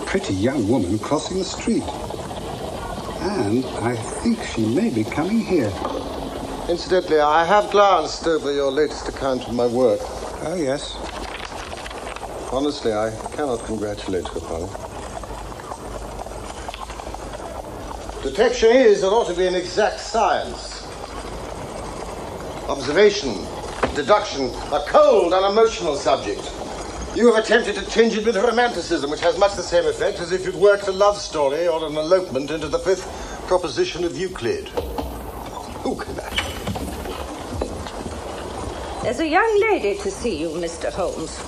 pretty young woman crossing the street. And I think she may be coming here. Incidentally, I have glanced over your latest account of my work. Oh, yes. Honestly, I cannot congratulate you upon it. Detection is and ought to be an exact science. Observation, deduction, a cold, unemotional subject. You have attempted to tinge it with romanticism, which has much the same effect as if you'd worked a love story or an elopement into the fifth proposition of Euclid. Who can imagine? There's a young lady to see you, Mr. Holmes.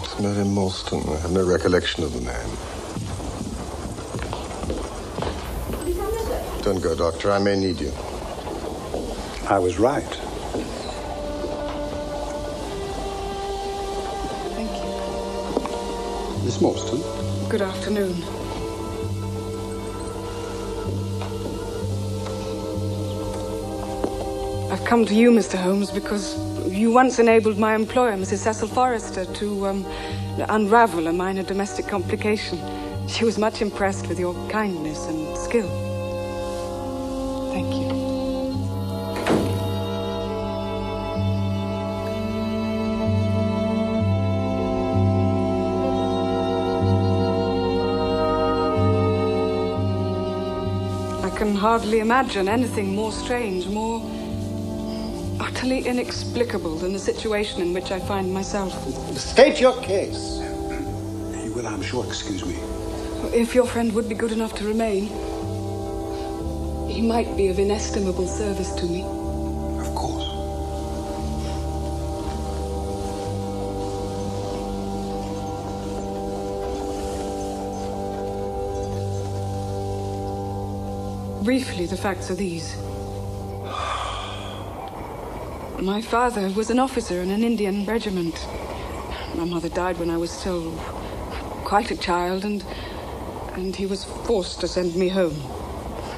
It's Mαίrη Mόρσταν. I have no recollection of the name. Don't go, Doctor. I may need you. I was right. Thank you. Miss Mόρσταν? Good afternoon. I've come to you, Mr. Holmes, because you once enabled my employer, Mrs. Cecil Forrester, to unravel a minor domestic complication. She was much impressed with your kindness and skill. Thank you. I can hardly imagine anything more strange, more utterly inexplicable than the situation in which I find myself. State your case. You will, I'm sure, excuse me. If your friend would be good enough to remain, he might be of inestimable service to me. Of course. Briefly, the facts are these. My father was an officer in an Indian regiment. My mother died when I was still quite a child, and he was forced to send me home,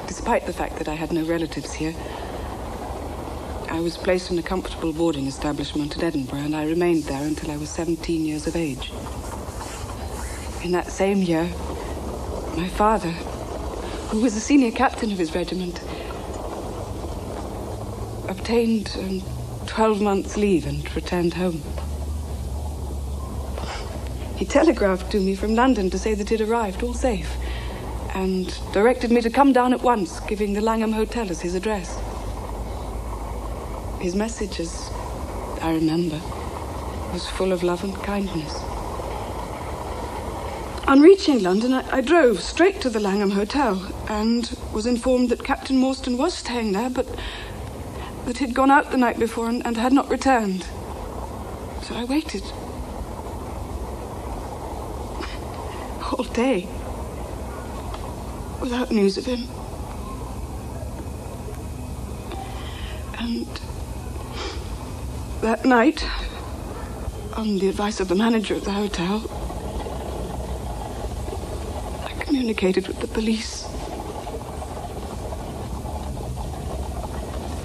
despite the fact that I had no relatives here. I was placed in a comfortable boarding establishment in Edinburgh, and I remained there until I was 17 years of age. In that same year, my father, who was the senior captain of his regiment, obtained 12 months' leave and returned home. He telegraphed to me from London to say that he'd arrived, all safe, and directed me to come down at once, giving the Langham Hotel as his address. His message, as I remember, was full of love and kindness. On reaching London, I drove straight to the Langham Hotel and was informed that Captain Mόρσταν was staying there, but that he'd gone out the night before and had not returned. So I waited. All day. Without news of him. And that night, on the advice of the manager of the hotel, I communicated with the police.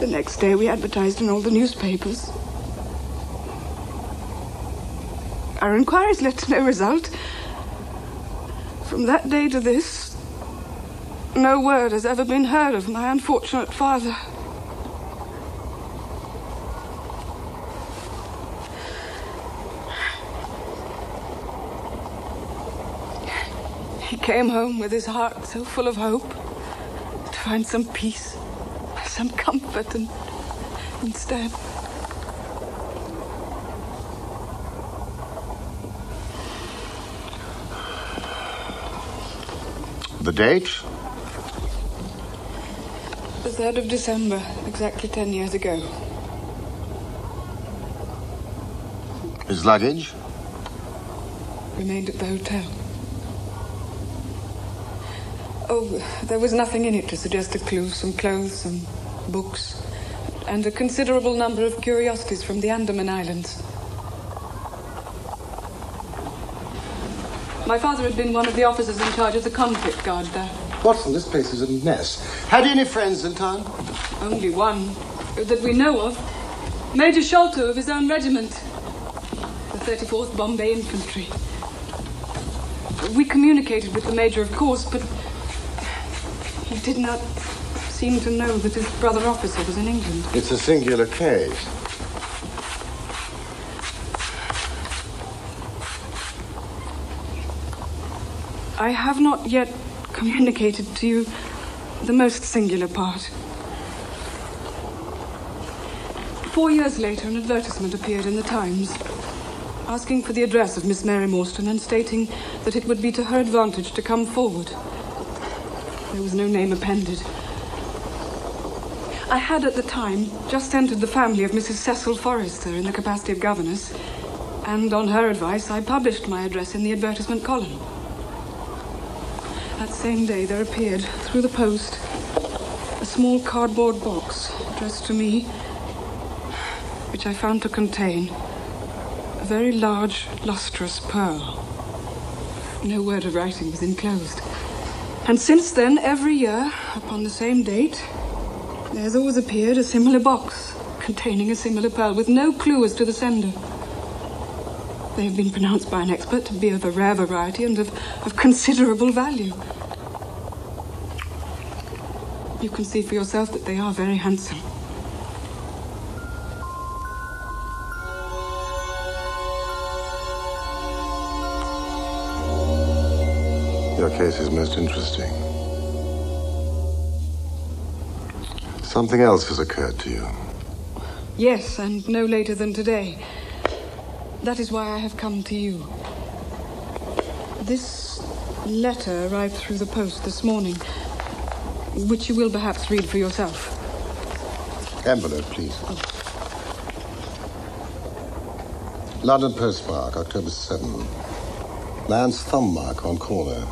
The next day we advertised in all the newspapers. Our inquiries led to no result. From that day to this, no word has ever been heard of my unfortunate father. He came home with his heart so full of hope to find some peace, some comfort, and instead, The date? The 3rd of December, exactly 10 years ago. His luggage? Remained at the hotel. Oh, there was nothing in it to suggest a clue. Some clothes, some books, and a considerable number of curiosities from the Andaman Islands. My father had been one of the officers in charge of the convict guard there. Watson, this place is a mess. Had you any friends in town? Only one, that we know of. Major Sholto of his own regiment. The 34th Bombay Infantry. We communicated with the Major, of course, but he did not seem to know that his brother officer was in England. It's a singular case. I have not yet communicated to you the most singular part. 4 years later, an advertisement appeared in the Times asking for the address of Miss Mαίrη Mόρσταν and stating that it would be to her advantage to come forward. There was no name appended. I had at the time just entered the family of Mrs. Cecil Forrester in the capacity of governess, and on her advice I published my address in the advertisement column. That same day there appeared, through the post, a small cardboard box addressed to me, which I found to contain a very large, lustrous pearl. No word of writing was enclosed. And since then, every year, upon the same date, there's always appeared a similar box containing a similar pearl, with no clue as to the sender. They have been pronounced by an expert to be of a rare variety and of considerable value. You can see for yourself that they are very handsome. Your case is most interesting. Something else has occurred to you. Yes, and no later than today. That is why I have come to you. This letter arrived through the post this morning, which you will perhaps read for yourself. Envelope, please. Oh. London postmark, October 7. Man's thumb mark on corner.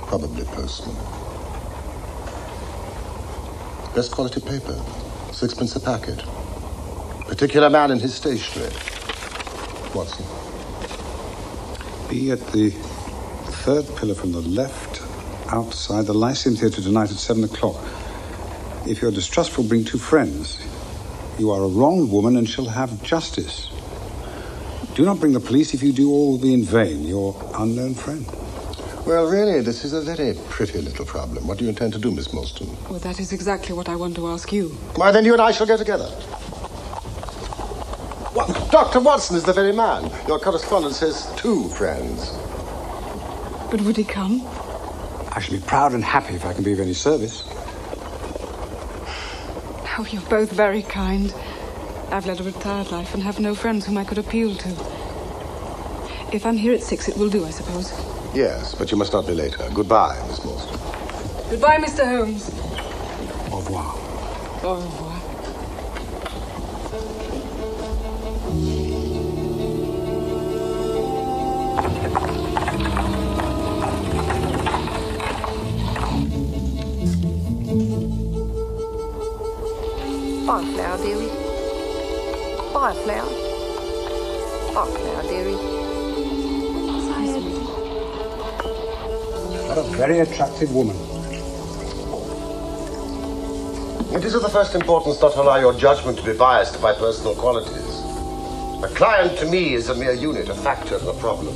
Probably postman. Best quality paper. 6pence a packet. Particular man in his stationery. Watson. Be at the third pillar from the left, outside the Lyceum Theatre tonight at 7 o'clock. If you're distrustful, bring 2 friends. You are a wronged woman and shall have justice. Do not bring the police. If you do, all will be in vain. Your unknown friend. Well, really, this is a very pretty little problem. What do you intend to do, Miss Mόρσταν? Well, that is exactly what I want to ask you. Why, then you and I shall go together. What? Dr. Watson is the very man. Your correspondent says 2 friends. But would he come? I shall be proud and happy if I can be of any service. Oh, you're both very kind. I've led a retired life and have no friends whom I could appeal to. If I'm here at 6, it will do, I suppose. Yes, but you must not be later. Goodbye, Miss Mόρσταν. Goodbye, Mr. Holmes. Au revoir. Au revoir. Bye, flower, dearie. Bye, flower. Bye, flower, dearie. What a very attractive woman. It is of the first importance not to allow your judgment to be biased by personal qualities. A client to me is a mere unit, a factor in the problem.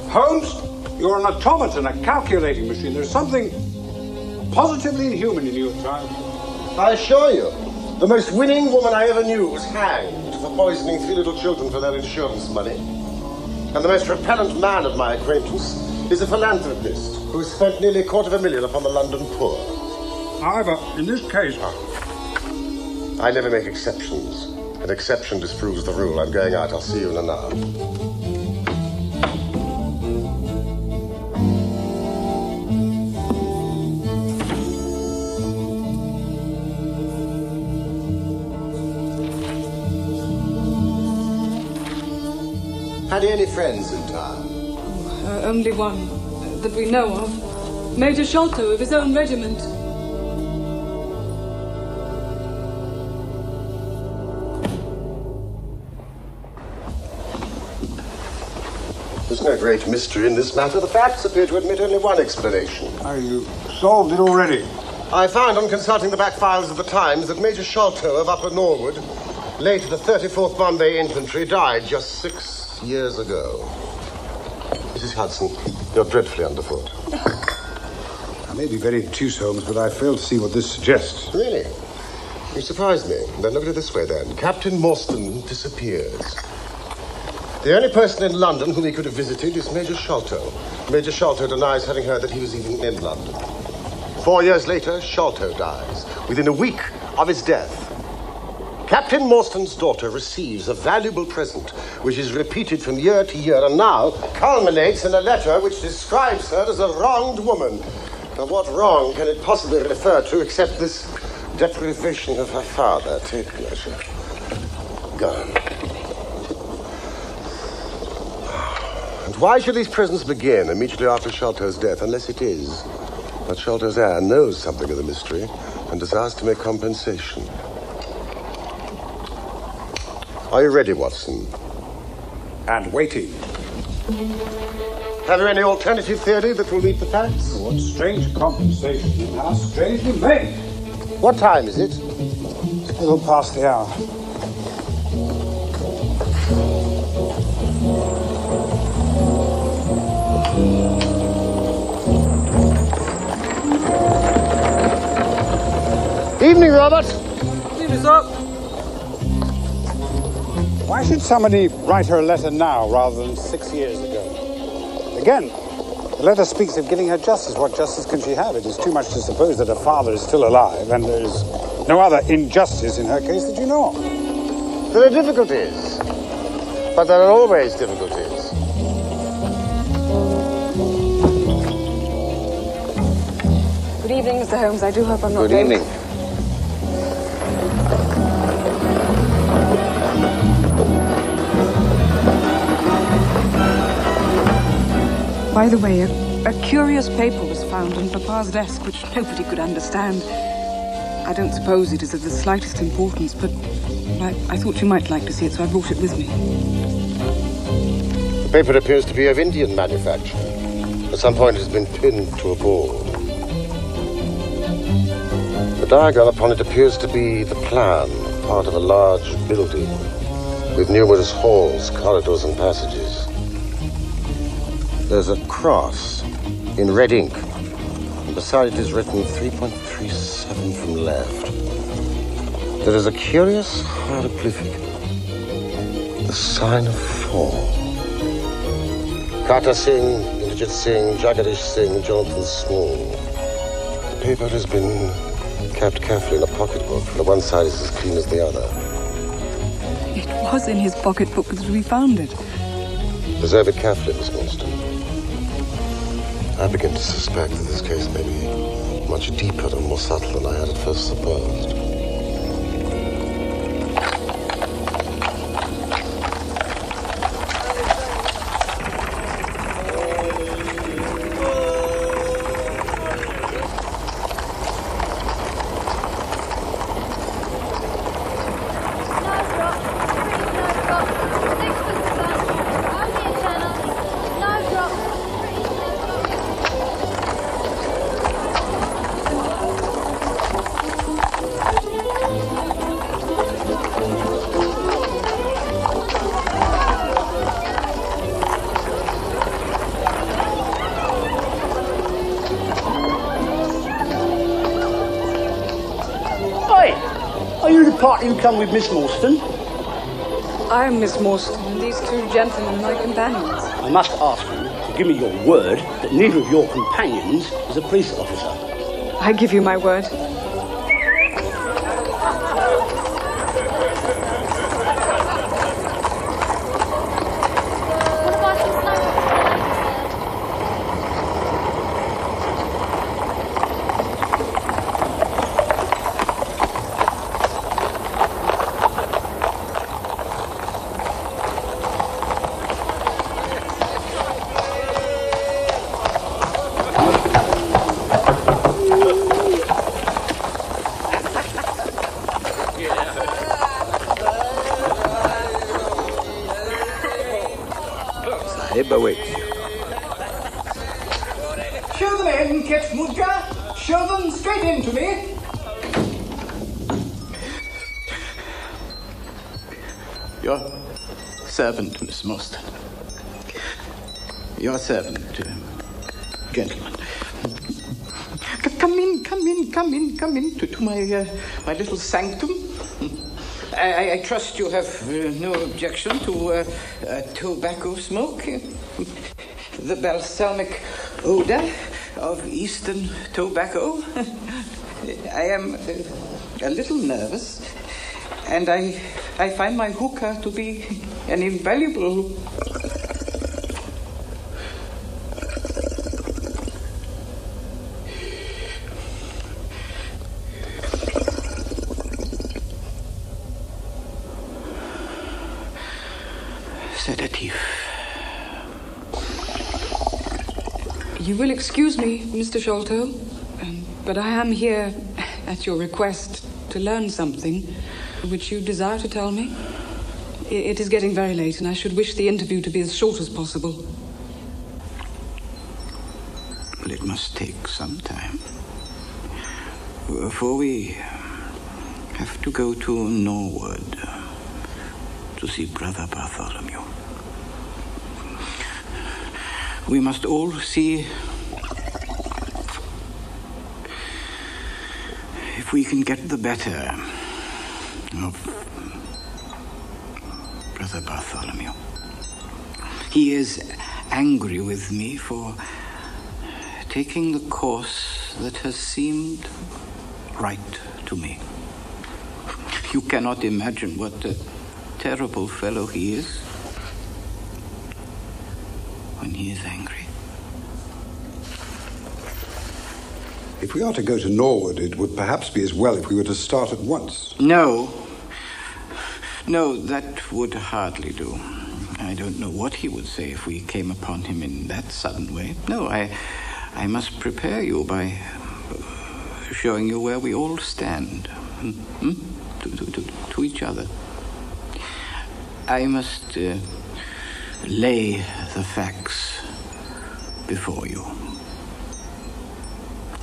Holmes, you're an automaton, a calculating machine. There's something positively inhuman in you at times. I assure you, the most winning woman I ever knew was hanged for poisoning 3 little children for their insurance money. And the most repellent man of my acquaintance is a philanthropist who has spent nearly $250,000 upon the London poor. However, in this case... I never make exceptions. An exception disproves the rule. I'm going out. I'll see you in an hour. Had he any friends in town? Only one that we know of. Major Sholto of his own regiment. There's no great mystery in this matter. The facts appear to admit only one explanation. Are you solved it already? I found on consulting the back files of the Times that Major Sholto of Upper Norwood, late of the 34th Bombay Infantry, died just 6 years ago. Mrs. Hudson, you're dreadfully underfoot. I may be very obtuse, Holmes, but I fail to see what this suggests. Really? You surprised me. Then look at it this way, then. Captain Mourstan disappears. The only person in London whom he could have visited is Major Sholto. Major Sholto denies having heard that he was even in London. 4 years later, Sholto dies. Within a week of his death, Captain Mourstan's daughter receives a valuable present, which is repeated from year to year, and now culminates in a letter which describes her as a wronged woman. Now, what wrong can it possibly refer to except this deprivation of her father? Take pleasure. Gone. And why should these presents begin immediately after Sholto's death, unless it is that Sholto's heir knows something of the mystery and desires to make compensation? Are you ready, Watson? And waiting. Have you any alternative theory that will meet the facts? What strange compensation and how strangely made. What time is it? A little past the hour. Evening, Robert. Evening, sir. Why should somebody write her a letter now rather than 6 years ago? Again, the letter speaks of giving her justice. What justice can she have? It is too much to suppose that her father is still alive, and there is no other injustice in her case that you know of. There are difficulties, but there are always difficulties. Good evening, Mr. Holmes. I do hope I'm not late. Good evening. By the way, a curious paper was found on Papa's desk, which nobody could understand. I don't suppose it is of the slightest importance, but I thought you might like to see it, so I brought it with me. The paper appears to be of Indian manufacture. At some point it has been pinned to a board. The diagram upon it appears to be the plan, part of a large building, with numerous halls, corridors, and passages. There's a cross in red ink, and beside it is written 3.37 from left. There is a curious hieroglyphic, the sign of fall. Kata Singh, Indrajit Singh, Jagadish Singh, Jonathan Small. The paper has been kept carefully in a pocketbook. The one side is as clean as the other. It was in his pocketbook because we found it. Preserve it carefully, Miss Mourstan. I begin to suspect that this case may be much deeper and more subtle than I had at first supposed. You come with Miss Mourstan? I am Miss Mourstan, and these two gentlemen are my companions. I must ask you to give me your word that neither of your companions is a police officer. I give you my word. Show them in, Kit Mudga. Show them straight in to me. You're servant, Miss Mόρσταν. Your servant, gentlemen. Come in to my little sanctum. I trust you have no objection to tobacco smoke. The balsamic odor of Eastern tobacco. I am a little nervous, and I find my hookah to be an invaluable sedative. You will excuse me, Mr. Sholto, but I am here at your request to learn something which you desire to tell me. It is getting very late, and I should wish the interview to be as short as possible. Well, it must take some time. For we have to go to Norwood to see Brother Bartholomew. We must all see if we can get the better of Brother Bartholomew. He is angry with me for taking the course that has seemed right to me. You cannot imagine what a terrible fellow he is when he is angry. If we are to go to Norwood, it would perhaps be as well if we were to start at once. No, that would hardly do. I don't know what he would say if we came upon him in that sudden way. No, I must prepare you by showing you where we all stand to each other. I must lay the facts before you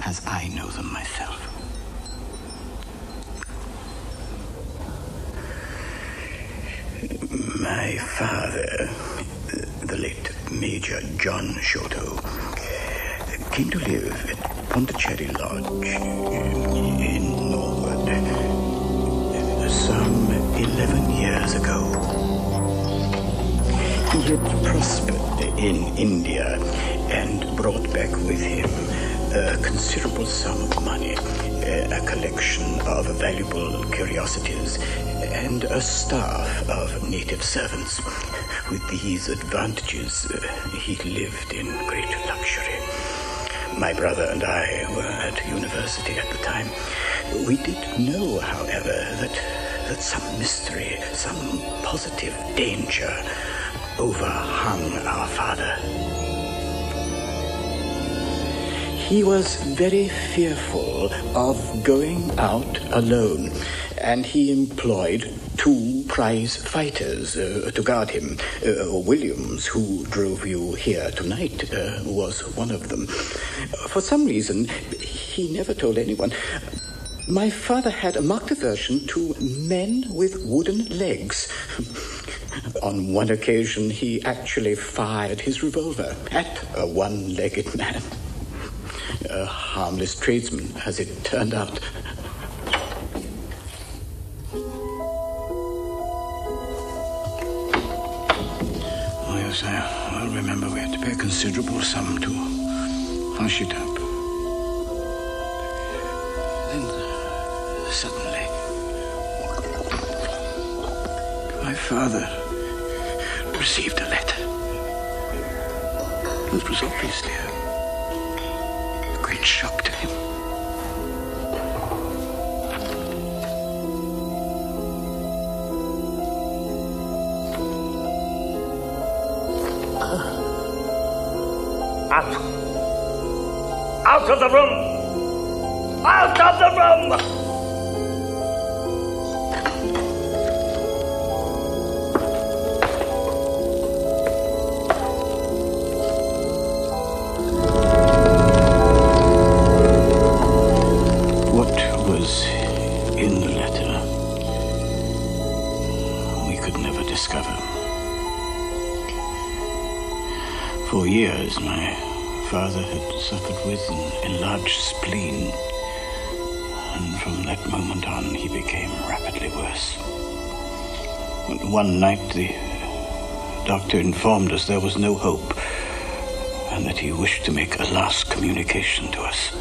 as I know them myself. My father, the late Major John Sholto, came to live at Pondicherry Lodge in Norwood some 11 years ago. He had prospered in India and brought back with him a considerable sum of money, a collection of valuable curiosities, and a staff of native servants. With these advantages, he lived in great luxury. My brother and I were at university at the time. We did know, however, that some mystery, some positive danger overhung our father. He was very fearful of going out alone, and he employed 2 prize fighters to guard him. Williams, who drove you here tonight, was one of them. For some reason, he never told anyone. My father had a marked aversion to men with wooden legs. On one occasion, he actually fired his revolver at a one-legged man. A harmless tradesman, as it turned out. Oh, yes, I remember we had to pay a considerable sum to hush it up. Then, suddenly, my father received a letter. It was obviously a great shock to him. Out of the room! Out of the room! What was in the letter, we could never discover. For years, my father had suffered with an enlarged spleen, and from that moment on, he became rapidly worse. One night, the doctor informed us there was no hope, and that he wished to make a last communication to us.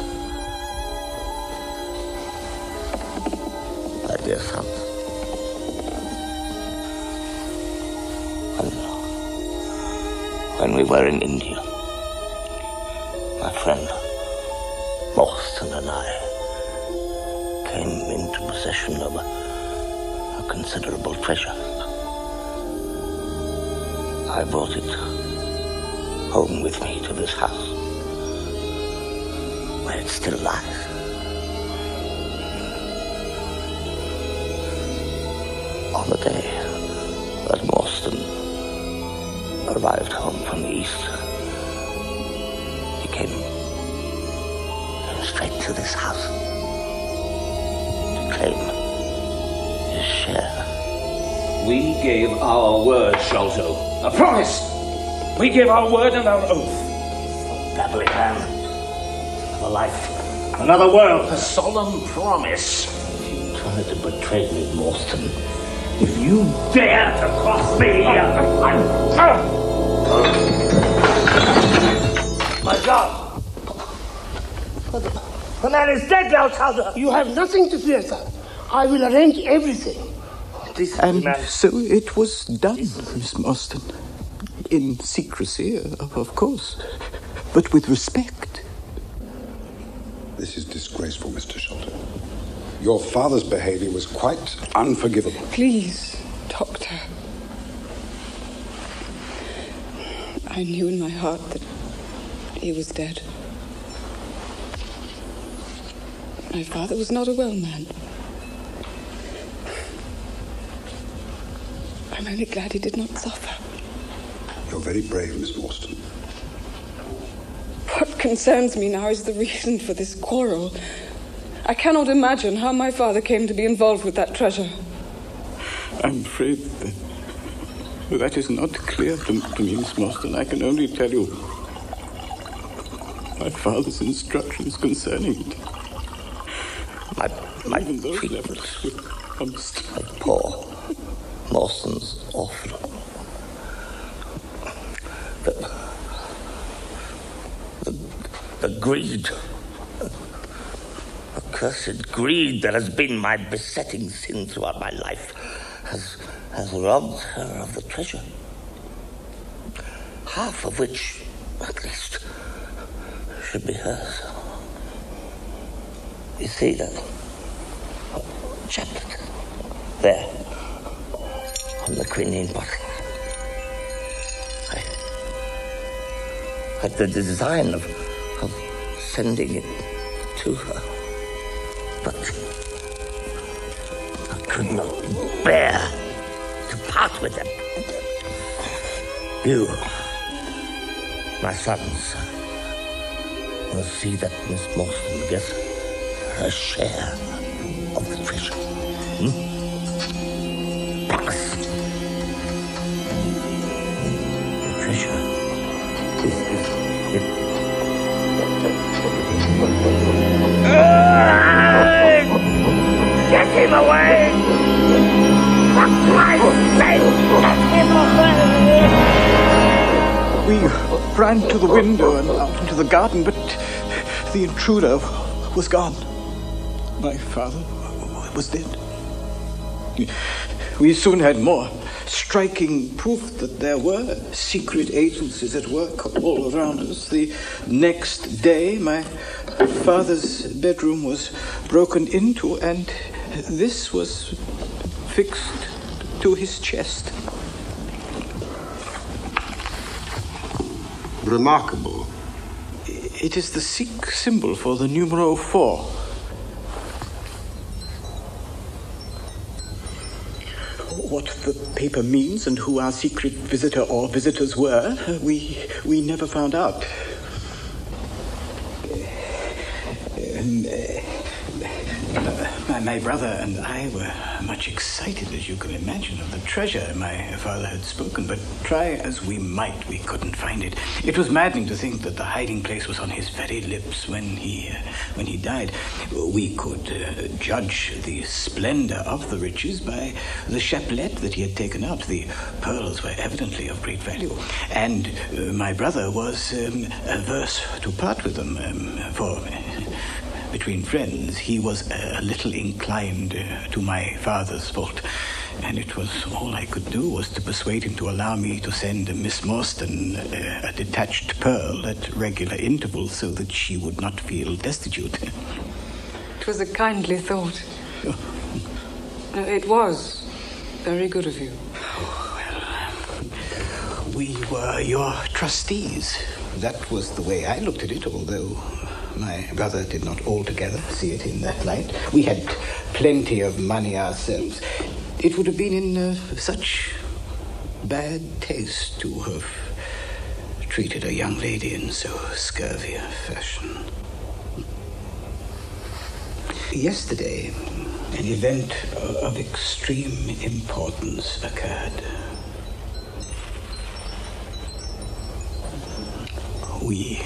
My dear son, when we were in India, my friend Mόρσταν and I came into possession of a considerable treasure. I brought it home with me to this house, where it still lies. On the day that Mόρσταν arrived home from the east, he came straight to this house to claim his share. We gave our word, Sholto. A promise! We gave our word and our oath. Dabbling man. Another life. Another world. A solemn promise. If you try to betray me, Mόρσταν, if you dare to cross me, My God! The man is dead now, Calder. You have nothing to fear, sir. I will arrange everything. And so it was done, Miss Mόρσταν. In secrecy, of course, but with respect. This is disgraceful, Mr. Sholto. Your father's behavior was quite unforgivable. Please, Doctor. I knew in my heart that he was dead. My father was not a well man. I'm only glad he did not suffer. You're very brave, Miss Mόρσταν. What concerns me now is the reason for this quarrel. I cannot imagine how my father came to be involved with that treasure. I'm afraid that is not clear to me, Miss Mόρσταν. I can only tell you my father's instructions concerning it. My Even those treatment levels of poor Mórstan's awful. The greed, accursed greed that has been my besetting sin throughout my life has robbed her of the treasure. Half of which, at least, should be hers. You see that chaplet there on the quinine bottle. I had the design of sending it to her, but I could not bear to part with them. You, my sons, will see that Miss Mόρσταν gets her share of the treasure. Promise. The treasure is Get him away! For Christ's sake, get him away! We ran to the window and out into the garden, but the intruder was gone. My father was dead. We soon had more striking proof that there were secret agencies at work all around us. The next day, my father's bedroom was broken into, and this was fixed to his chest. Remarkable. It is the Sikh symbol for the numeral 4. What the paper means and who our secret visitor or visitors were, we never found out. My My brother and I were much excited, as you can imagine, of the treasure my father had spoken, but try as we might, we couldn't find it. It was maddening to think that the hiding place was on his very lips when he died. We could judge the splendor of the riches by the chapelet that he had taken out. The pearls were evidently of great value, and my brother was averse to part with them, for between friends, he was a little inclined to my father's fault, and it was all I could do was to persuade him to allow me to send Miss Mόρσταν a detached pearl at regular intervals so that she would not feel destitute. It was a kindly thought. It was very good of you. Well, we were your trustees. That was the way I looked at it, although my brother did not altogether see it in that light. We had plenty of money ourselves. It would have been in such bad taste to have treated a young lady in so scurvy a fashion. Yesterday, an event of extreme importance occurred. We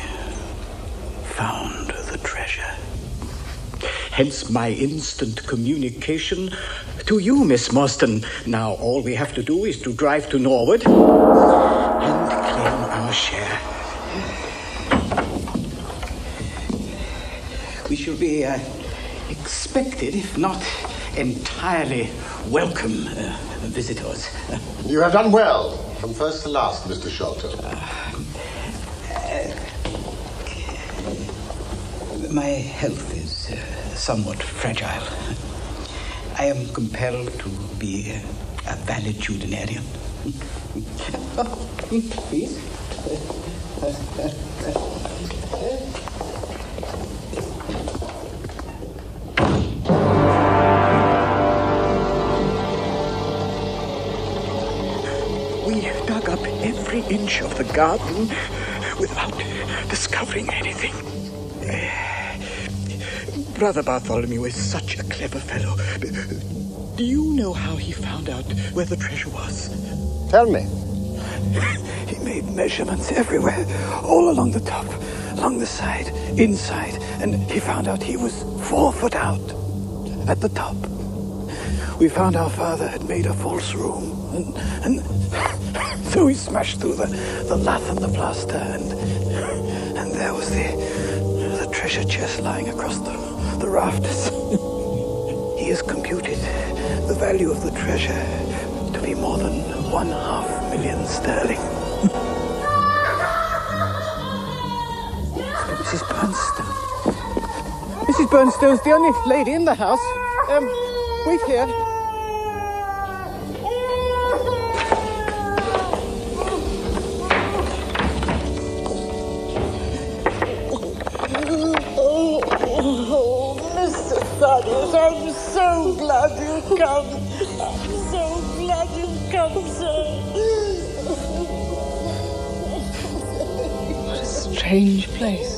found the treasure. Hence my instant communication to you, Miss Mόρσταν. Now all we have to do is to drive to Norwood and claim our share. We shall be expected, if not entirely welcome, visitors. You have done well, from first to last, Mr. Sholto. My health is somewhat fragile. I am compelled to be a valetudinarian. Please. We dug up every inch of the garden without discovering anything. Brother Bartholomew is such a clever fellow. Do you know how he found out where the treasure was? Tell me. He made measurements everywhere, all along the top, along the side, inside, and he found out he was 4 foot out at the top. We found our father had made a false room, and so we smashed through the lath and the plaster, and there was the treasure chest lying across the rafters. He has computed the value of the treasure to be more than 500,000 sterling. Mrs. Bernstone. Mrs. Bernstone's the only lady in the house. Wait here. I'm so glad you've come. I'm so glad you've come, sir. What a strange place.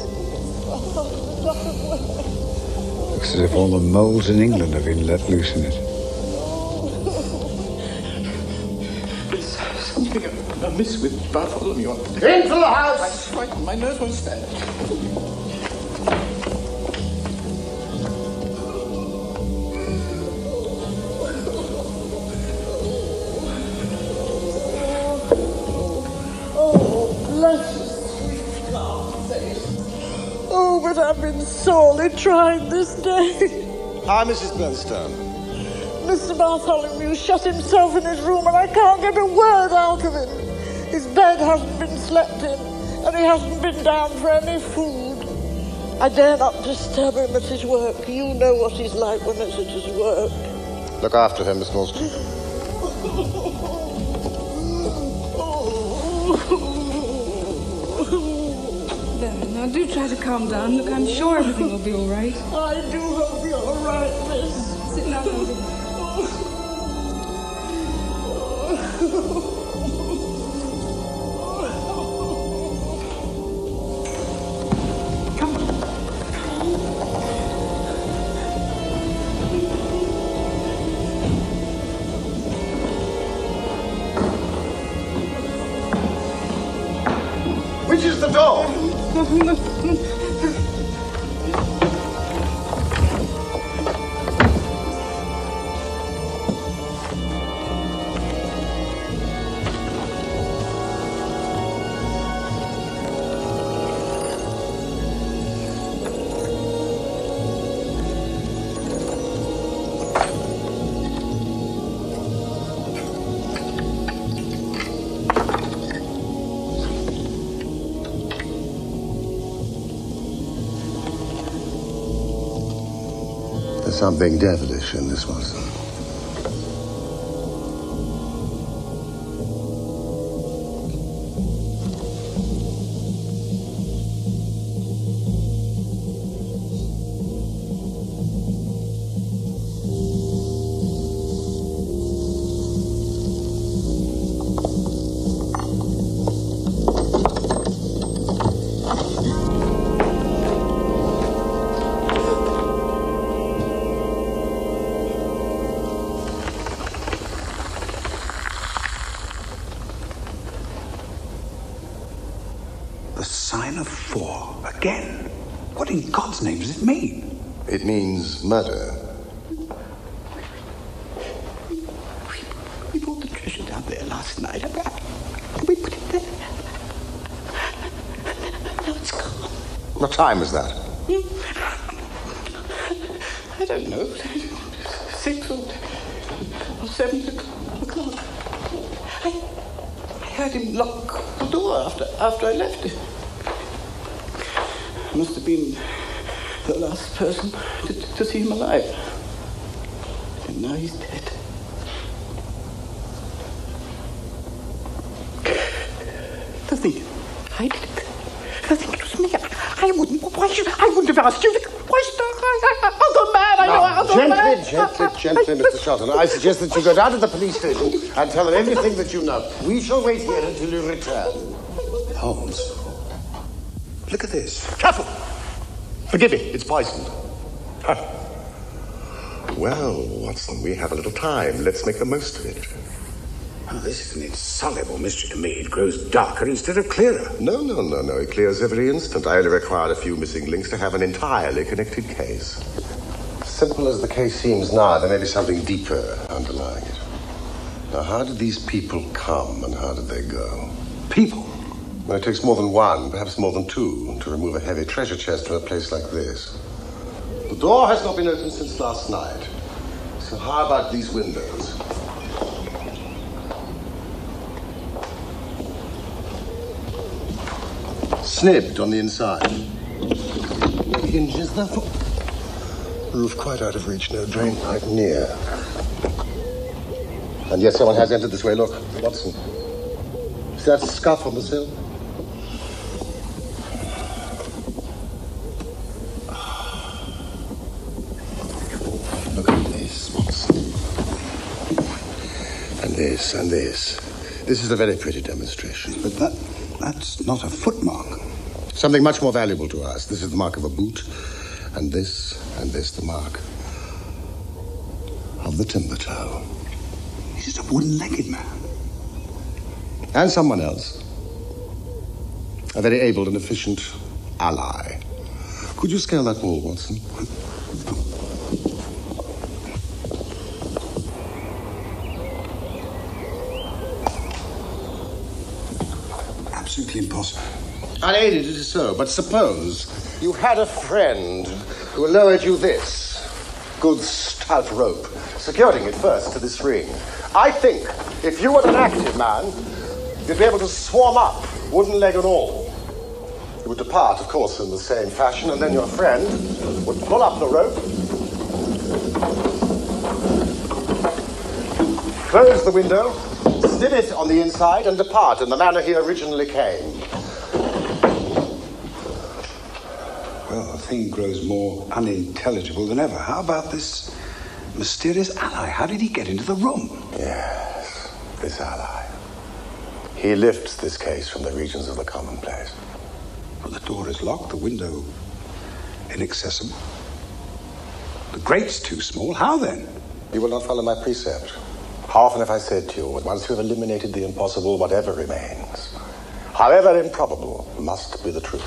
Looks as if all the moles in England have been let loose in it. There's something amiss with Bartholomew. Into the house! I'm frightened. My nerves won't stand. Oh, but I've been sorely tried this day. Hi, Mrs. Bernstone. Mr. Bartholomew shut himself in his room and I can't get a word out of him. His bed hasn't been slept in and he hasn't been down for any food. I dare not disturb him at his work. You know what he's like when it's at his work. Look after him, Miss Mόρσταν. There, now do try to calm down. Look, I'm sure everything will be all right. I do hope you're all right, miss. Sit down. door! There's something devilish in this, Watson. It means murder. We brought the treasure down there last night. We put it there. Now it's gone. What time is that? I don't know. 6 or 7 o'clock. I heard him lock the door after I left it. Must have been the last person to see him alive. And now he's dead. The thing, I did it. The thing, it was me. I wouldn't have asked you. Why should I? Other man, I know other man. Gently, Mr. Shelton. I suggest that you go down to the police station and tell them everything that you know. We shall wait here until you return. Holmes, look at this. Careful! Forgive me, it's poisoned. Well, Watson, we have a little time. Let's make the most of it. Oh, this is an insoluble mystery to me. It grows darker instead of clearer. No. It clears every instant. I only require a few missing links to have an entirely connected case. Simple as the case seems now, there may be something deeper underlying it. Now, how did these people come and how did they go? People? Well, it takes more than one, perhaps more than two, to remove a heavy treasure chest from a place like this. The door has not been opened since last night. So how about these windows? Snibbed on the inside. No hinges, though. Roof quite out of reach, no drain pipe near. And yet someone has entered this way. Look, Watson. See that scuff on the sill? Look at this, Watson. And this, and this. This is a very pretty demonstration. But that's not a footmark. Something much more valuable to us. This is the mark of a boot. And this, the mark of the timber toe. He's just a wooden-legged man. And someone else. A very able and efficient ally. Could you scale that wall, Watson? Absolutely impossible. Unaided it is so, but suppose you had a friend who lowered you this good stout rope, securing it first to this ring. I think if you were an active man, you'd be able to swarm up, wooden leg and all. You would depart, of course, in the same fashion, and then your friend would pull up the rope, close the window, snip it on the inside, and depart in the manner he originally came. Well, the thing grows more unintelligible than ever. How about this mysterious ally? How did he get into the room? Yes, this ally. He lifts this case from the regions of the commonplace. Well, the door is locked, the window inaccessible. The grate's too small. How then? You will not follow my precept. How often have I said to you, once you have eliminated the impossible, whatever remains? however improbable, must be the truth.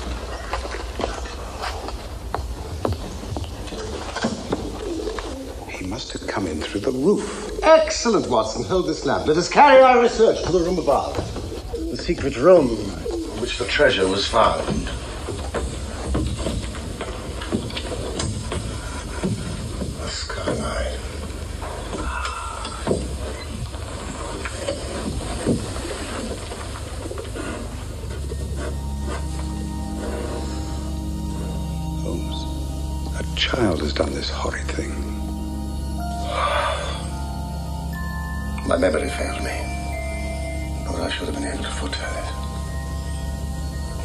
He must have come in through the roof. Excellent, Watson. Hold this lamp. Let us carry our research to the room above. The secret room in which the treasure was found. The skylight. Holmes, a child has done this horrid thing. My memory failed me. Or I should have been able to foretell it.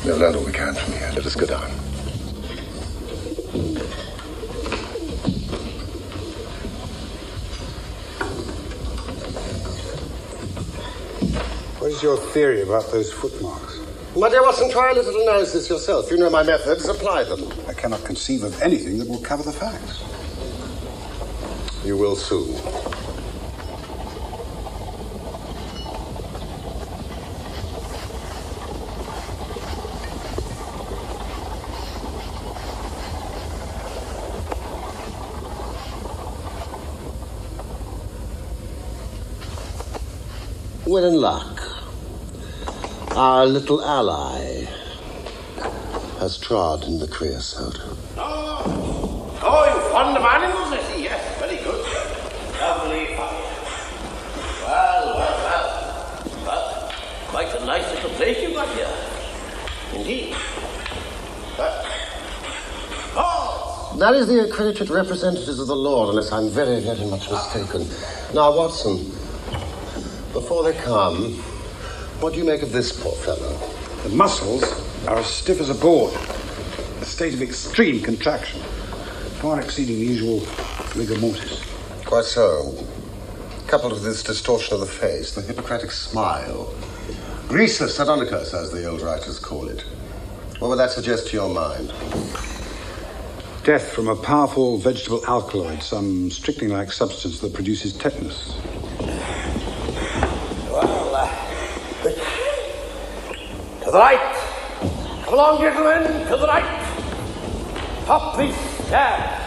We have learned all we can from here. Let us go down. What is your theory about those footmarks? My dear Watson, try a little analysis yourself. You know my methods. Apply them. I cannot conceive of anything that will cover the facts. You will soon. We're in luck. Our little ally has trod in the creosote. Oh, you're fond of animals, I see. Yes, very good. Lovely fire. Well, quite a nice little place you've got here. Indeed. That is the accredited representatives of the Lord, unless I'm very, very much mistaken. Now, Watson, before they come, what do you make of this poor fellow? The muscles are as stiff as a board. A state of extreme contraction, far exceeding the usual rigor mortis. Quite so. Coupled with this distortion of the face, the Hippocratic smile. Rhesus sardonychus, as the old writers call it. What would that suggest to your mind? Death from a powerful vegetable alkaloid, some strychnine-like substance that produces tetanus. To the right. Come along, gentlemen. To the right. Up these stairs.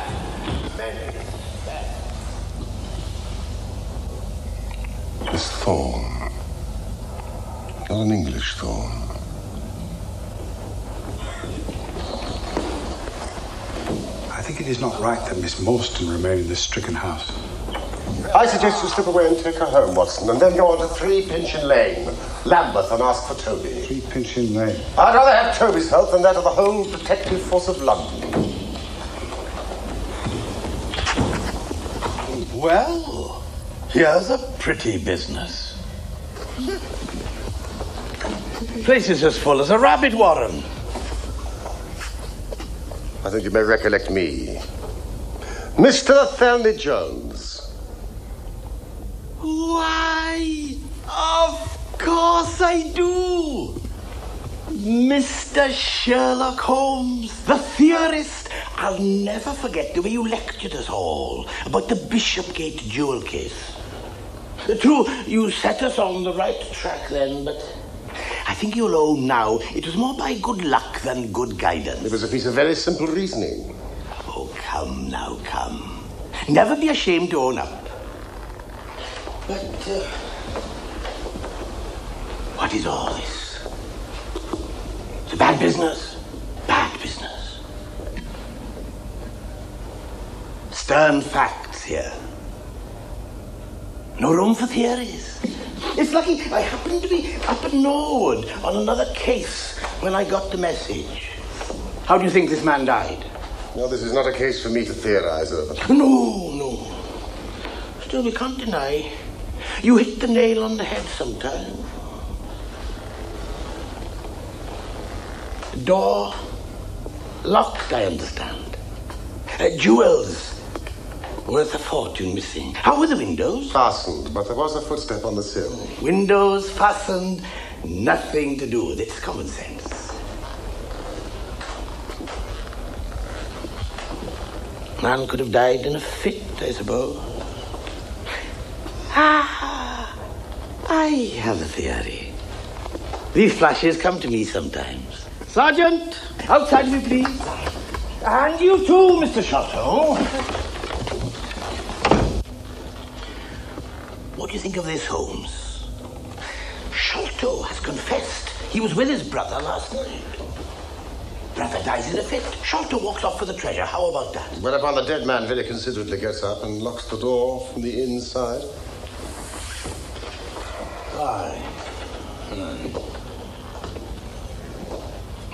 This thorn. Not an English thorn. I think it is not right that Miss Mourstan remain in this stricken house. I suggest you slip away and take her home, Watson, and then go on to 3 Pinchin Lane, Lambeth, and ask for Toby. 3 Pinchin Lane. I'd rather have Toby's help than that of the whole detective force of London. Well, here's a pretty business. Place is as full as a rabbit warren. I think you may recollect me. Mr. Thelny Jones. Why, of course I do. Mr. Sherlock Holmes, the theorist. I'll never forget the way you lectured us all about the Bishopgate jewel case. True, you set us on the right track then, but I think you'll own now it was more by good luck than good guidance. It was a piece of very simple reasoning. Oh, come now, come. Never be ashamed to own up. But, what is all this? It's a bad business. Bad business. Stern facts here. No room for theories. It's lucky I happened to be up at Norwood on another case when I got the message. How do you think this man died? No, this is not a case for me to theorize over. No. Still, we can't deny you hit the nail on the head sometime. Door locked, I understand. Jewels worth a fortune missing. How were the windows? Fastened, but there was a footstep on the sill. Windows fastened, nothing to do with it. It's common sense. Man could have died in a fit, I suppose. I have a theory. These flashes come to me sometimes. Sergeant, outside of me, please. And you too, Mr. Sholto. What do you think of this, Holmes? Sholto has confessed he was with his brother last night. Brother dies in a fit. Sholto walks off for the treasure. How about that? Whereupon the dead man very considerately gets up and locks the door from the inside. Aye.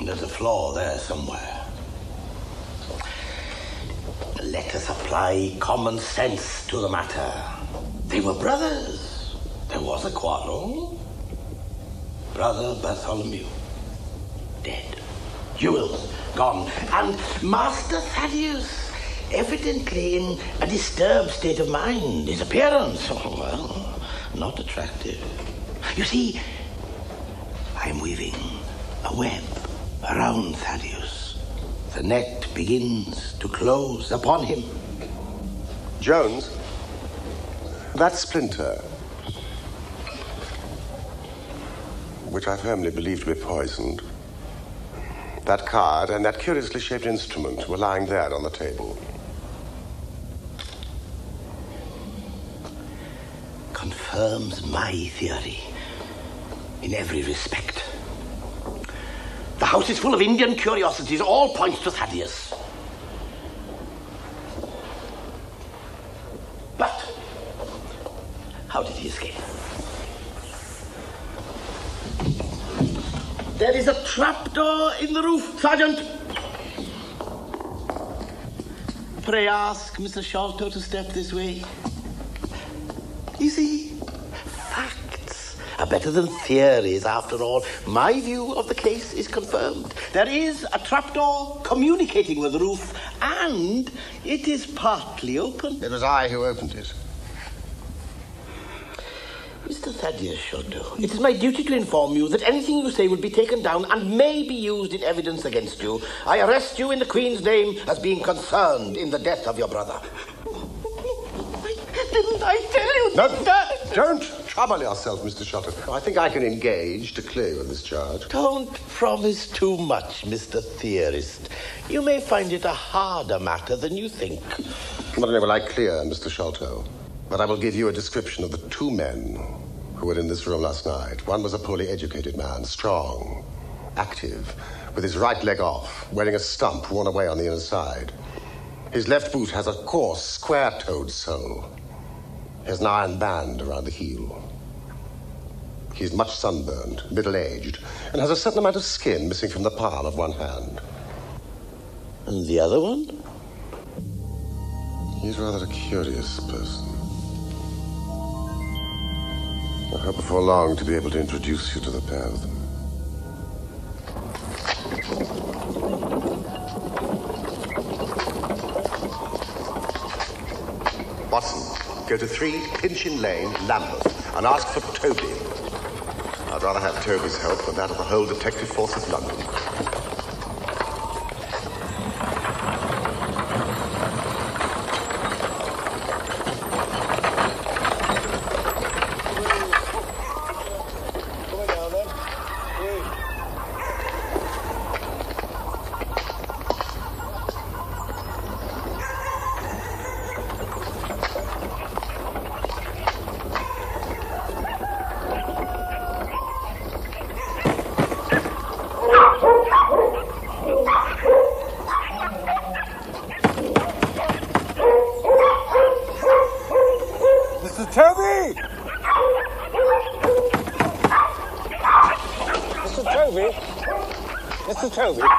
There's a flaw there somewhere. Let us apply common sense to the matter. They were brothers. There was a quarrel. Brother Bartholomew, dead. Jewels, gone. And Master Thaddeus, evidently in a disturbed state of mind. His appearance, well, not attractive. You see, I'm weaving a web around Thaddeus. The net begins to close upon him. Jones, that splinter, which I firmly believe to be poisoned, that card and that curiously shaped instrument were lying there on the table. Confirms my theory in every respect. The house is full of Indian curiosities. All points to Thaddeus. But how did he escape? There is a trapdoor in the roof, Sergeant. Pray ask Mr. Sholto to step this way. You see, facts are better than theories, after all. My view of the case is confirmed. There is a trapdoor communicating with the roof, and it is partly open. It was I who opened it. Mr. Thaddeus Sholto, it is my duty to inform you that anything you say will be taken down and may be used in evidence against you. I arrest you in the Queen's name as being concerned in the death of your brother. Didn't I tell you that? Don't trouble yourself, Mr. Sholto. I think I can engage to clear you of this charge. Don't promise too much, Mr. Theorist. You may find it a harder matter than you think. Not only will I clear Mr. Sholto, but I will give you a description of the two men who were in this room last night. One was a poorly educated man, strong, active, with his right leg off, wearing a stump worn away on the inner side. His left boot has a coarse, square-toed sole. He has an iron band around the heel. He's much sunburned, middle-aged, and has a certain amount of skin missing from the palm of one hand. And the other one? He's rather a curious person. I hope before long to be able to introduce you to the pair of them. Watson, go to 3 Pinchin Lane, Lambeth, and ask for Toby. I'd rather have Toby's help than that of the whole detective force of London.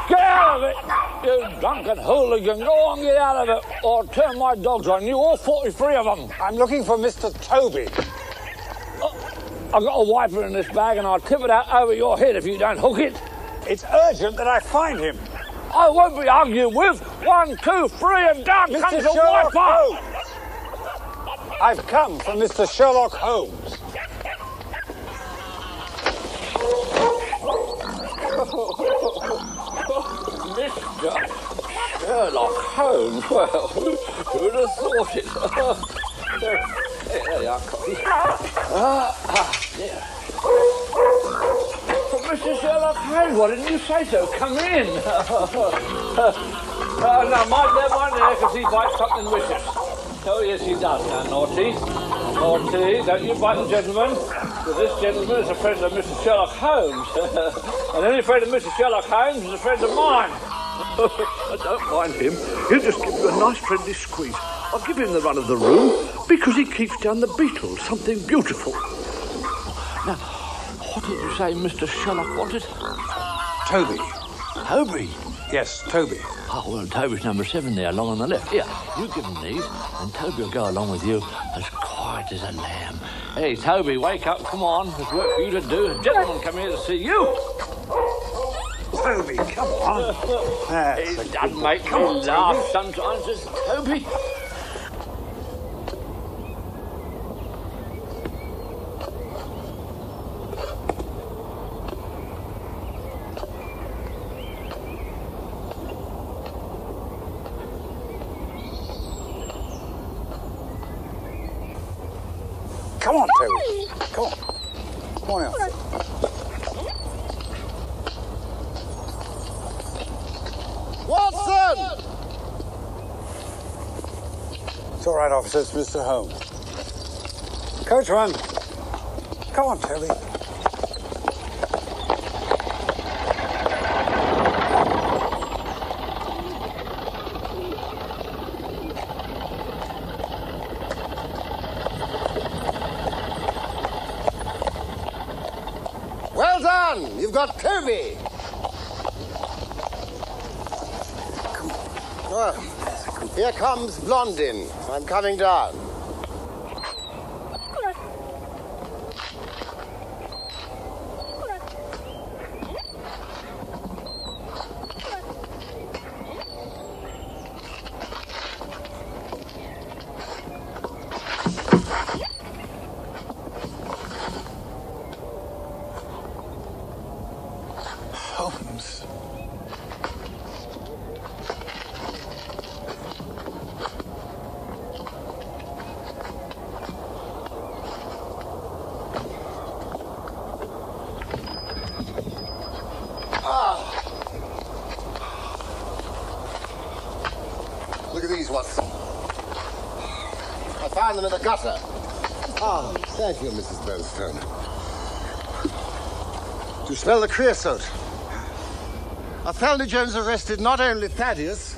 Get out of it, you drunken hooligan. Go on, get out of it, or I'll turn my dogs on you, all 43 of them. I'm looking for Mr. Toby. I've got a wiper in this bag and I'll tip it out over your head if you don't hook it. It's urgent that I find him. I won't be arguing with. 1, 2, 3, and down Mr. comes the Sherlock wiper. Holmes. I've come for Mr. Sherlock Holmes. Mr. Sherlock Holmes, well, who'd have thought it? There you are, Cotty. There. For Mr. Sherlock Holmes, why didn't you say so? Come in. Now, mind there, because he bites something vicious. Oh, yes, he does. Now, naughty. Naughty. Don't you bite the gentleman? Because this gentleman is a friend of Mr. Sherlock Holmes. And any friend of Mr. Sherlock Holmes is a friend of mine. I don't mind him. He'll just give you a nice friendly squeeze. I'll give him the run of the room because he keeps down the beetles. Something beautiful. Now, what did you say Mr. Sherlock wanted? Toby. Toby? Yes, Toby. Oh, well, Toby's number 7 there, along on the left. Here, you give him these, and Toby will go along with you as quiet as a lamb. Hey, Toby, wake up, come on. There's work for you to do. A gentleman come here to see you. Toby, come on. He's done, mate. Come on, laugh sometimes, isn't Toby? Come on, Toby. Come on. Come on out. Watson! It's all right, officer. It's Mr. Holmes. Coachman. Come on, Toby. Well done! You've got Toby! Well, here comes Blondin. I'm coming down. Holmes. Look at these ones. I found them in the gutter. Ah, thank you, Mrs. Bernstone. Do you smell the creosote? Athelney Jones arrested not only Thaddeus,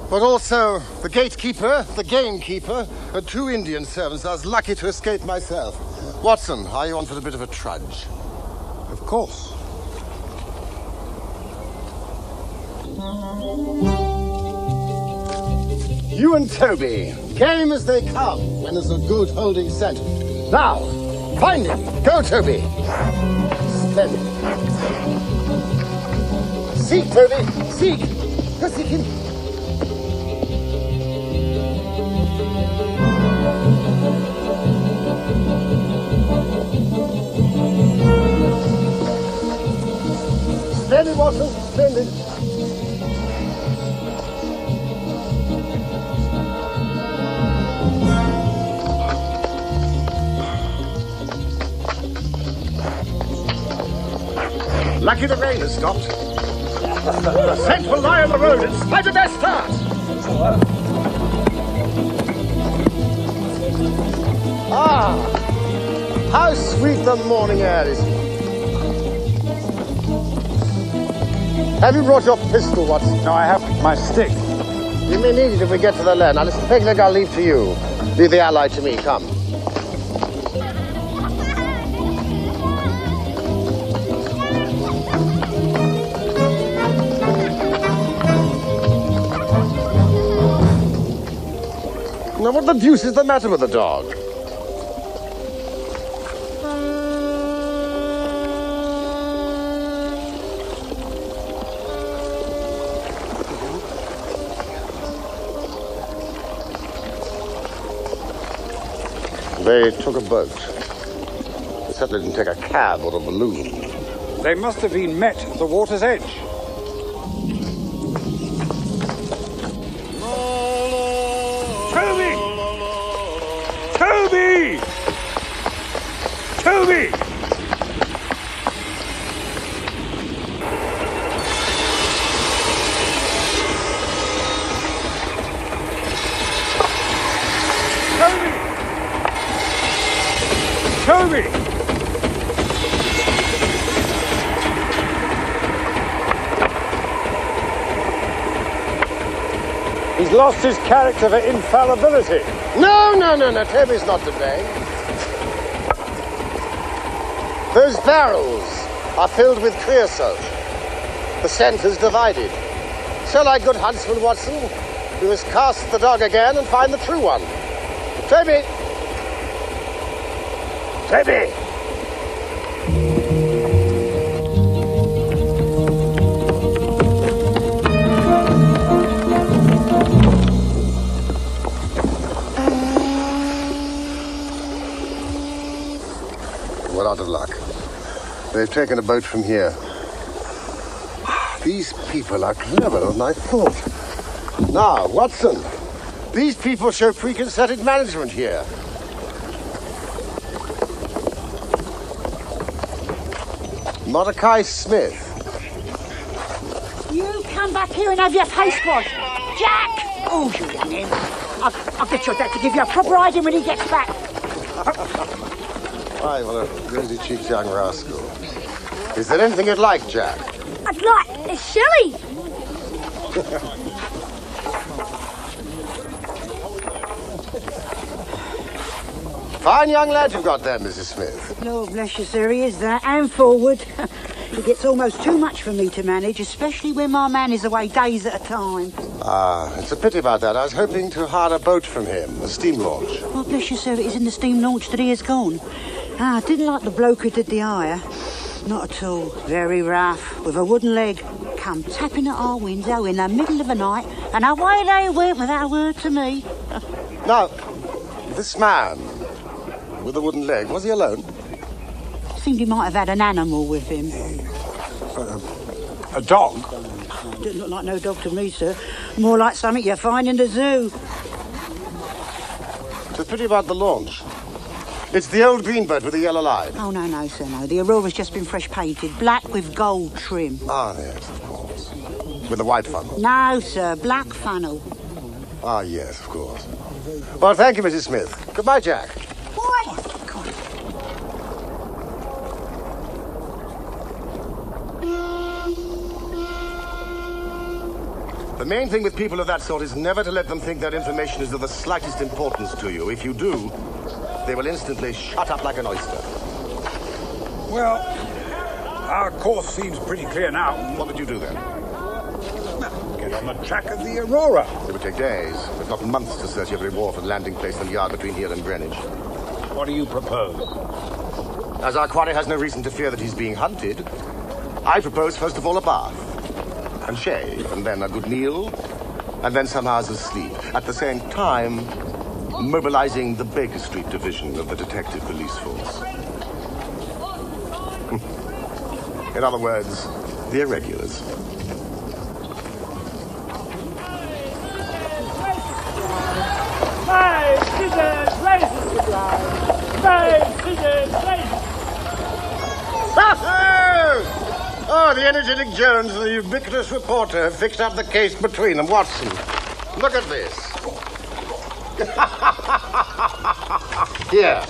but also the gatekeeper, the gamekeeper, and 2 Indian servants. I was lucky to escape myself. Watson, are you on for a bit of a trudge? Of course. You and Toby, game as they come when there's a good holding scent. Now, find him. Go, Toby. Splendid. Seek, Toby. Seek. Go seek him. Splendid, Watson. Splendid. Lucky the rain has stopped. The scent will lie on the road in spite of their start. Ah, how sweet the morning air is. Have you brought your pistol, Watson? No, I haven't. My stick. You may need it if we get to the land. Now, listen, Pegleg, I'll leave to you. Leave the ally to me. Come. Now, what the deuce is the matter with the dog? They took a boat. They certainly didn't take a cab or a balloon. They must have been met at the water's edge. Toby! Toby! Toby! Toby! He's lost his character for infallibility. No. Toby's not to blame. Those barrels are filled with creosote. The scent is divided. So, like good huntsman Watson, we must cast the dog again and find the true one. Toby! Toby! We're out of luck. They've taken a boat from here. These people are cleverer than I thought. Now, Watson, these people show preconcerted management here. Mordecai Smith. You come back here and have your face washed. Jack! Oh, you young him. I'll get your dad to give you a proper hiding when he gets back. Why, what a rosy-cheeked young rascal. Is there anything you'd like, Jack? I'd like a Shelley. Fine young lad you've got there, Mrs. Smith. Lord bless you, sir, he is that, and forward. He gets almost too much for me to manage, especially when my man is away days at a time. Ah, it's a pity about that. I was hoping to hire a boat from him, a steam launch. Oh, bless you, sir, it is in the steam launch that he has gone. I didn't like the bloke who did the hire. Not at all. Very rough, with a wooden leg. Come tapping at our window in the middle of the night, and away they went without a word to me. Now, this man with the wooden leg, was he alone? I think he might have had an animal with him. A dog? Didn't look like no dog to me, sir. More like something you find in the zoo. It's a pity about the launch. It's the old green boat with the yellow line. Oh, no, sir, no. The Aurora's just been fresh painted. Black with gold trim. Ah, yes, of course. With the white funnel. No, sir. Black funnel. Ah, yes, of course. Well, thank you, Mrs. Smith. Goodbye, Jack. What? The main thing with people of that sort is never to let them think their information is of the slightest importance to you. If you do, they will instantly shut up like an oyster. Well, our course seems pretty clear now. What would you do then? Get on the track of the Aurora. It would take days, if not months, to search every wharf and landing place and yard between here and Greenwich. What do you propose? As our quarry has no reason to fear that he's being hunted, I propose first of all a bath, and shave, and then a good meal, and then some hours of sleep. At the same time, mobilizing the Baker Street division of the detective police force. In other words, the irregulars. Five, scissors, razors to blind. 5, scissors, razors. Oh, the energetic Jones and the ubiquitous reporter have fixed up the case between them. Watson, look at this. Here.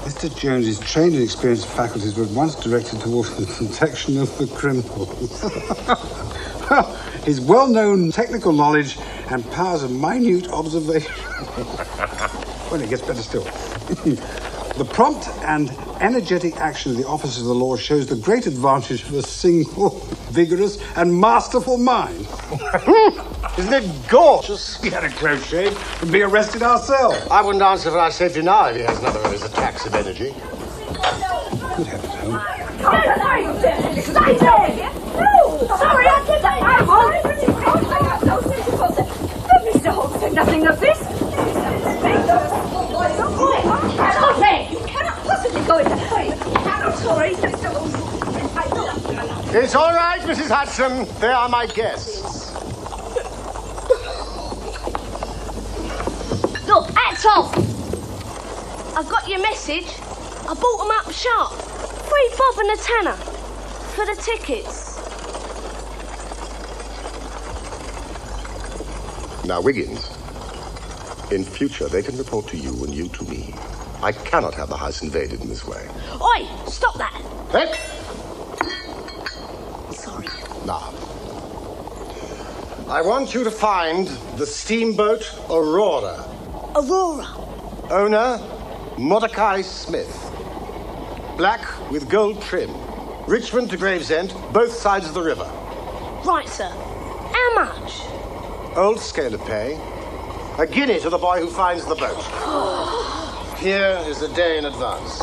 Mr. Jones's trained and experienced faculties were once directed towards the detection of the criminal. His well-known technical knowledge and powers of minute observation. Well, it gets better still. The prompt and energetic action of the officers of the law shows the great advantage of a single, vigorous, and masterful mind. Isn't it gorgeous? We had a close shave from being arrested ourselves. I wouldn't answer for our safety now if he has another of his attacks of energy. Good heavens, Holmes. Sorry, I did that. I'm sorry. Mr. Holmes said nothing of this. Stop it! You cannot possibly go in that way. I'm sorry, Mr. Holmes. It's all right, Mrs. Hudson. They are my guests. Look, hats off. I've got your message. I bought them up sharp. 3 bob and a tenner for the tickets. Now, Wiggins, In future, they can report to you and you to me. I cannot have the house invaded in this way. Oi! Stop that! Heck! Sorry. Now, I want you to find the steamboat Aurora. Aurora? Owner, Mordecai Smith. Black with gold trim. Richmond to Gravesend, both sides of the river. Right, sir. How much? Old scale of pay. A guinea to the boy who finds the boat. Here is a day in advance.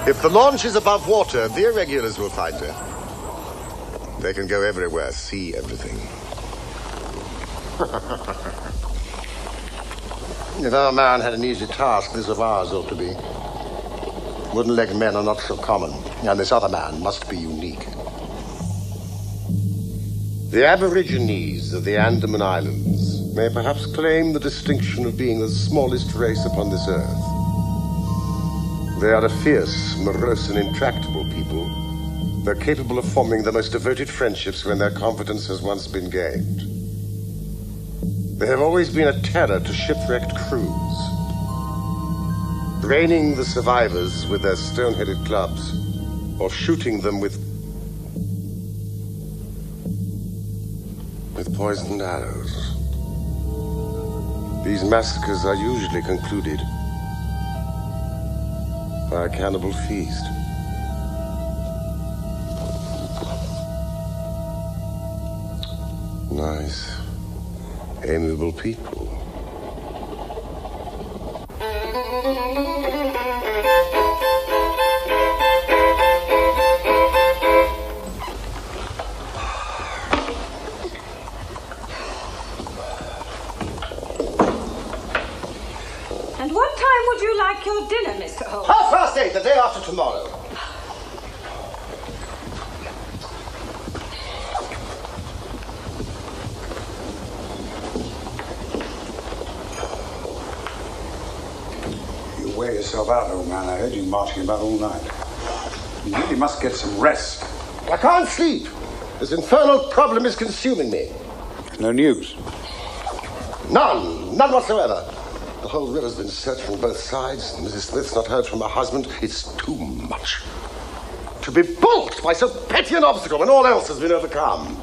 If the launch is above water, the irregulars will find her. They can go everywhere, see everything. If our man had an easy task, this of ours ought to be. Wooden-legged men are not so common, and this other man must be unique. The Aborigines of the Andaman Islands may perhaps claim the distinction of being the smallest race upon this earth. They are a fierce, morose, and intractable people. They're capable of forming the most devoted friendships when their confidence has once been gained. They have always been a terror to shipwrecked crews, braining the survivors with their stone-headed clubs, or shooting them with poisoned arrows. These massacres are usually concluded by a cannibal feast. Nice, amiable people. And what time would you like your dinner, Mr. Holmes? 8:30, the day after tomorrow. You wear yourself out, old man. I heard you marching about all night. You really must get some rest. I can't sleep. This infernal problem is consuming me. No news? None whatsoever. The whole river's been searched from both sides. Mrs. Smith's not heard from her husband. It's too much. To be balked by so petty an obstacle when all else has been overcome.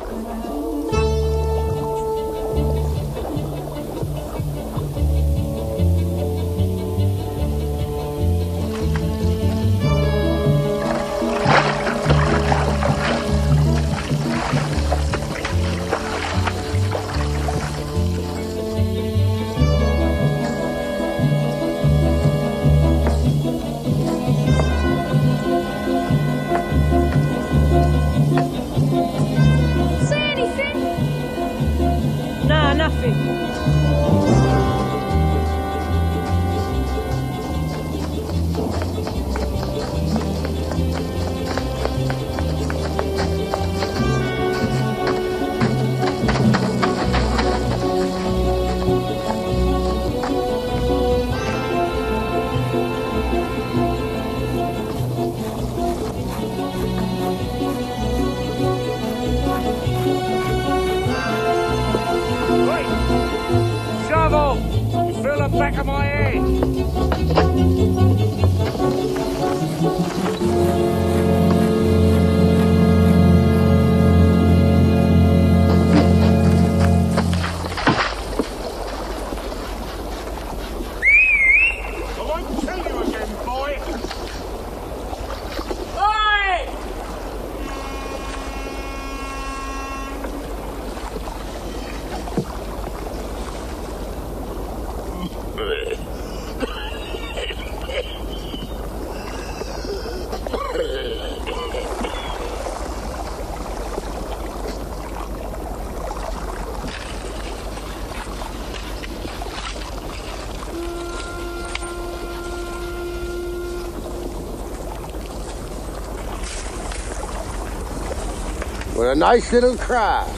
We're a nice little craft.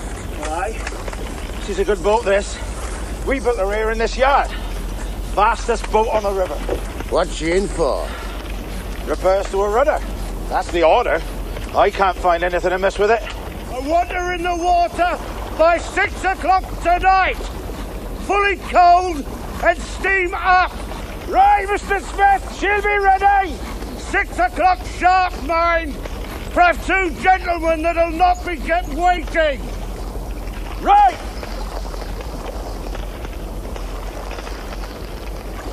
Aye. This is a good boat, this. We built the rear in this yard. Fastest boat on the river. What's she in for? Repairs to a rudder. That's the order. I can't find anything amiss with it. I want her in the water by 6 o'clock tonight. Fully cold and steam up. Right, Mr. Smith, she'll be ready. 6 o'clock sharp, mind. For I've 2 gentlemen that'll not be kept waiting. Right.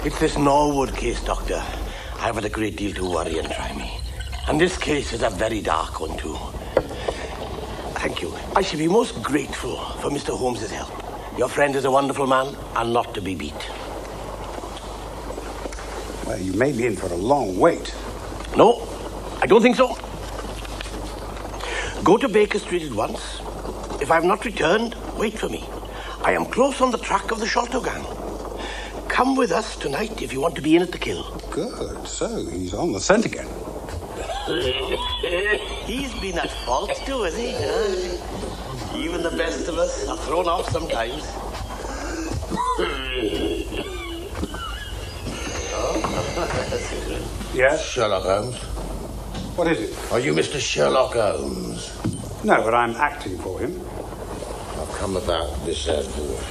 It's this Norwood case, Doctor. I've had a great deal to worry and try me. And this case is a very dark one, too. Thank you. I should be most grateful for Mr. Holmes's help. Your friend is a wonderful man and not to be beat. Well, you may be in for a long wait. No, I don't think so. Go to Baker Street at once. If I have not returned, wait for me. I am close on the track of the Sholto gang. Come with us tonight if you want to be in at the kill. Good. So he's on the scent again. He's been at fault too, has he? Even the best of us are thrown off sometimes. Yes? Sherlock Holmes. What is it? Are you Mr. Sherlock Holmes? No, but I'm acting for him. I've come about this airport.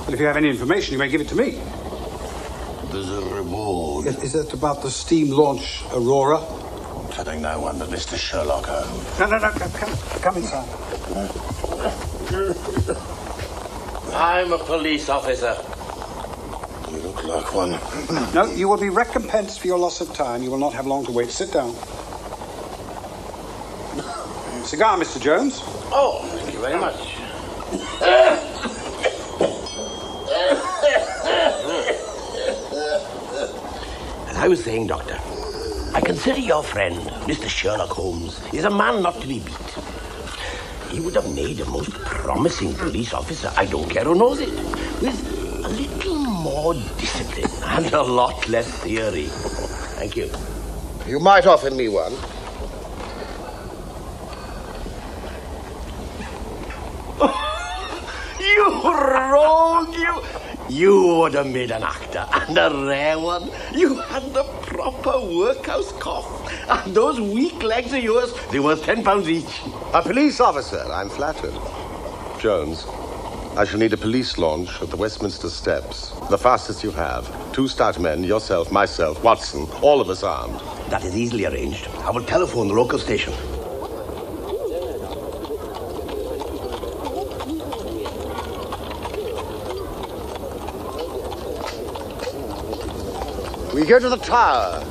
Well, if you have any information, you may give it to me. There's a reward. Is that about the steam launch Aurora? I'm telling no one but Mr. Sherlock Holmes. No, come inside. I'm a police officer. You look like one. No, you will be recompensed for your loss of time. You will not have long to wait. Sit down. Cigar, Mr. Jones. Oh, thank you very much. As I was saying, Doctor, I consider your friend, Mr. Sherlock Holmes, is a man not to be beat. He would have made a most promising police officer, I don't care who knows it, with a little more discipline and a lot less theory. Thank you. You might offer me one. You rogue, you would have made an actor, and a rare one. You had the proper workhouse cough, and those weak legs of yours, they're worth £10 each. A police officer, I'm flattered. Jones, I shall need a police launch at the Westminster Steps. The fastest you have. 2 stout men, yourself, myself, Watson, all of us armed. That is easily arranged. I will telephone the local station. We go to the tower.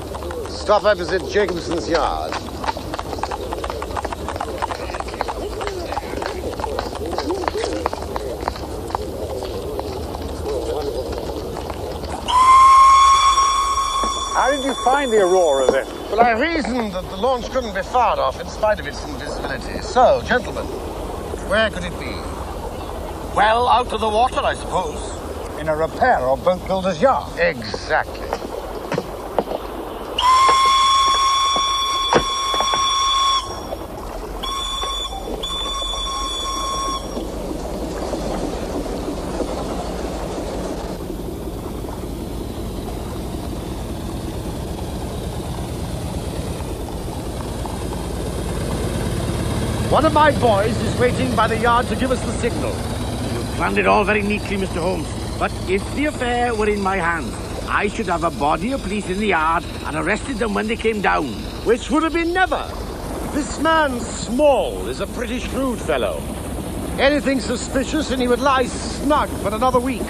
Stop opposite Jacobson's yard. How did you find the Aurora, then? Well, I reasoned that the launch couldn't be far off in spite of its invisibility. So, gentlemen, where could it be? Well, out of the water, I suppose. In a repair or boat builder's yard. Exactly. One of my boys is waiting by the yard to give us the signal. You've planned it all very neatly, Mr. Holmes. But if the affair were in my hands, I should have a body of police in the yard and arrested them when they came down. Which would have been never. This man, Small, is a pretty shrewd fellow. Anything suspicious and he would lie snug for another week.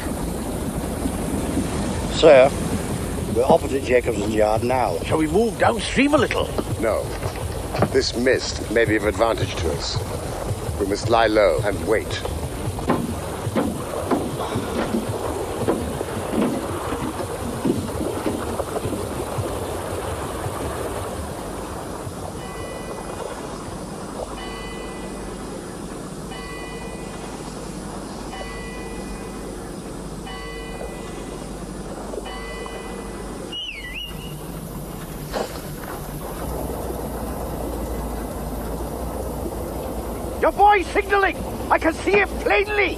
Sir, we're opposite Jacobson's yard now. Shall we move downstream a little? No. This mist may be of advantage to us. We must lie low and wait. Your boy's signaling! I can see him plainly!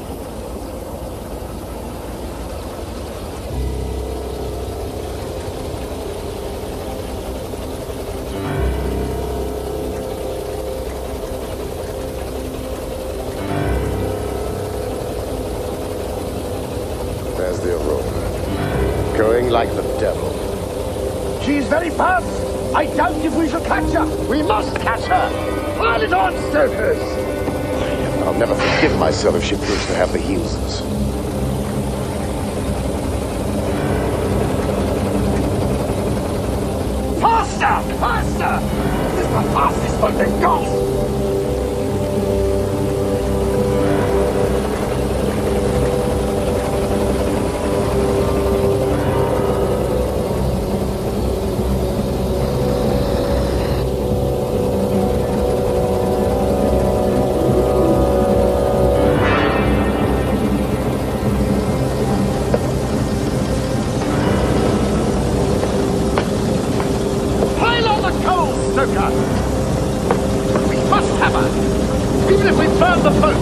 like the devil. She is very fast. I doubt if we shall catch her. We must catch her. Pile it on, stokers. I'll never forgive myself if she proves to have the heels. Faster! Faster! This is the fastest one they've got! We must have her, even if we burn the boat.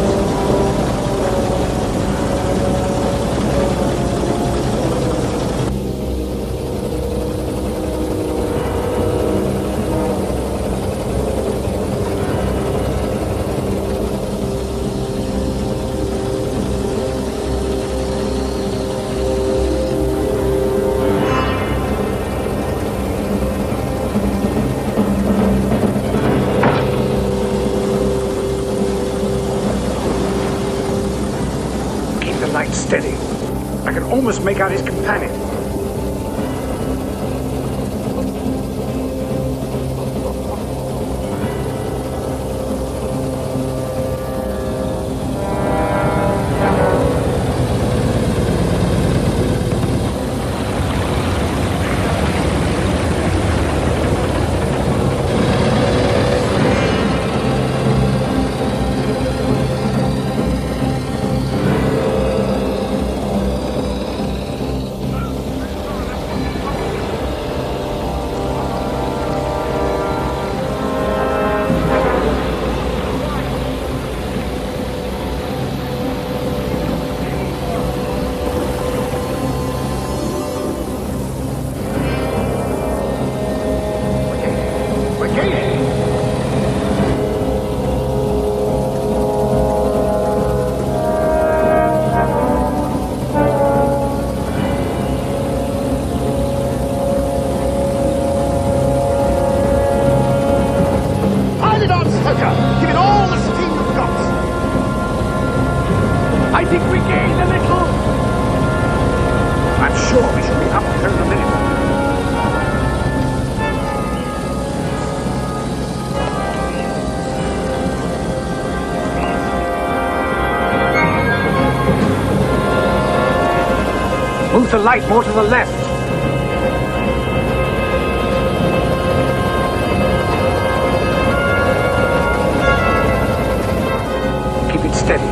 Steady. I can almost make out his companion. Move the light more to the left. Keep it steady.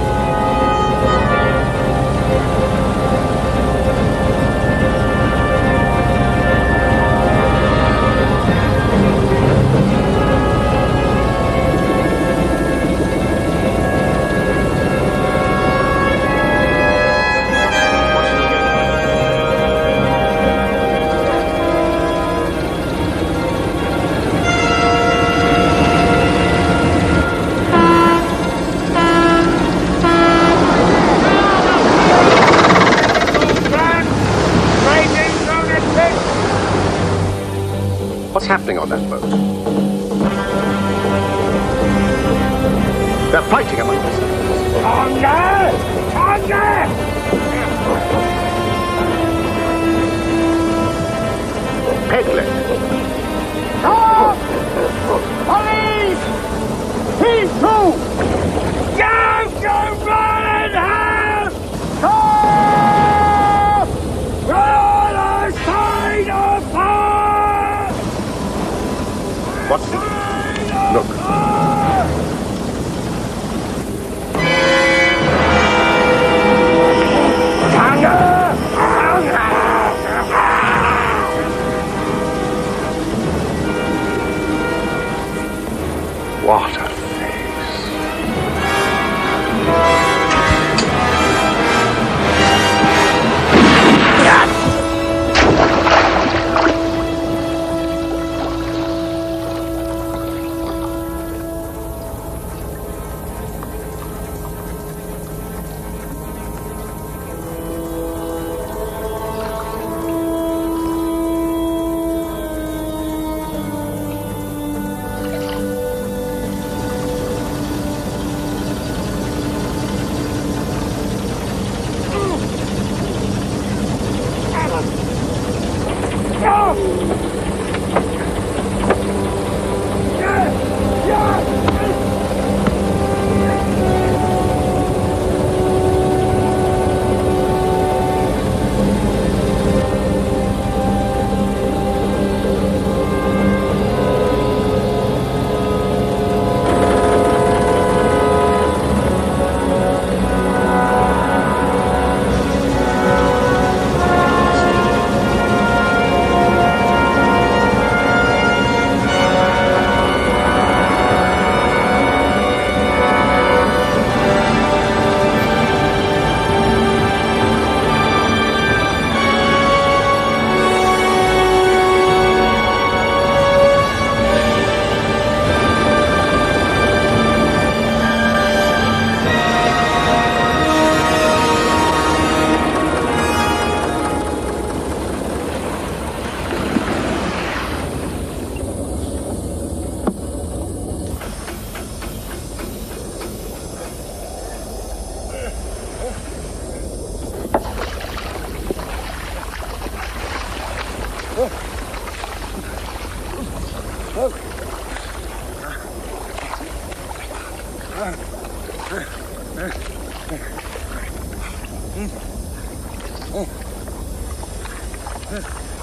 What's happening on that boat? They're fighting among themselves. Hunger! Hunger! Pegleg. Stop! Police! He's through! Go run and have! Stop! We're on the side of fire! What's it? Look.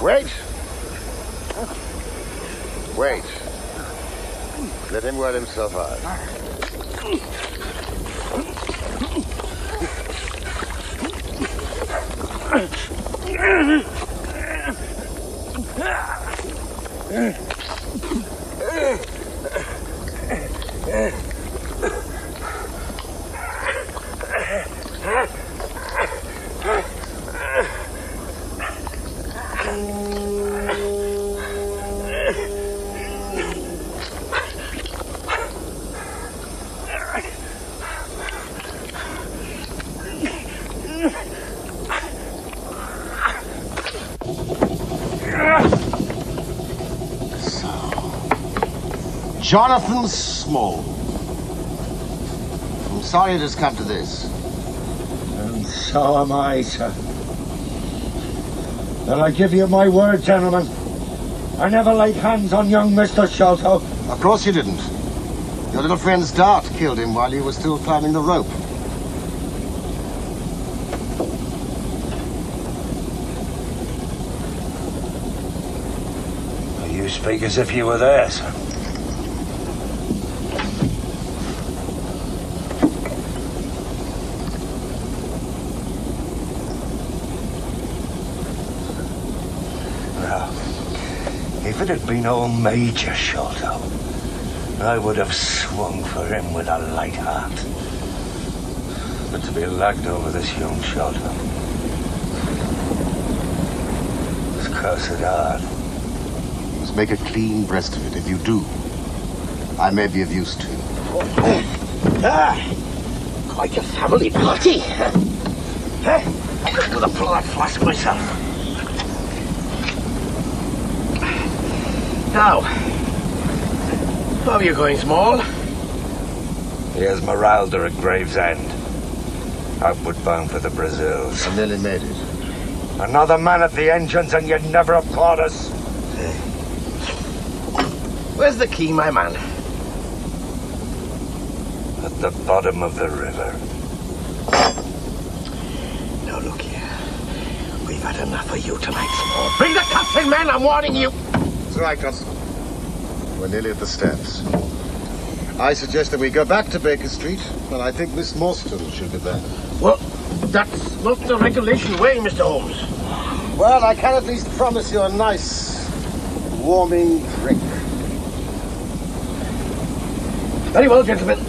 Wait. Wait. Let him wear himself out. Jonathan Small. I'm sorry it has come to this. And so am I, sir. And I give you my word, gentlemen, I never laid hands on young Mr. Sholto. Of course you didn't. Your little friend's dart killed him while you were still climbing the rope. You speak as if you were there, sir. If it had been old Major Sholto, I would have swung for him with a light heart. But to be lagged over this young Sholto, it's cursed hard. You must make a clean breast of it. If you do, I may be of use to you. Quite a family party. I could do the blood flask myself. Now, how are you going, Small? Here's Meralda at Gravesend. Outward bound for the Brazils. I nearly made it. Another man at the engines and you'd never have caught us. Where's the key, my man? At the bottom of the river. Now look here. We've had enough of you tonight, Small. Bring the cuffs in, men, I'm warning you. It's all right, Constable. We're nearly at the steps. I suggest that we go back to Baker Street, and I think Miss Mόρσταν should be there. Well, that's not the regulation way, Mr. Holmes. Well, I can at least promise you a nice, warming drink. Very well, gentlemen.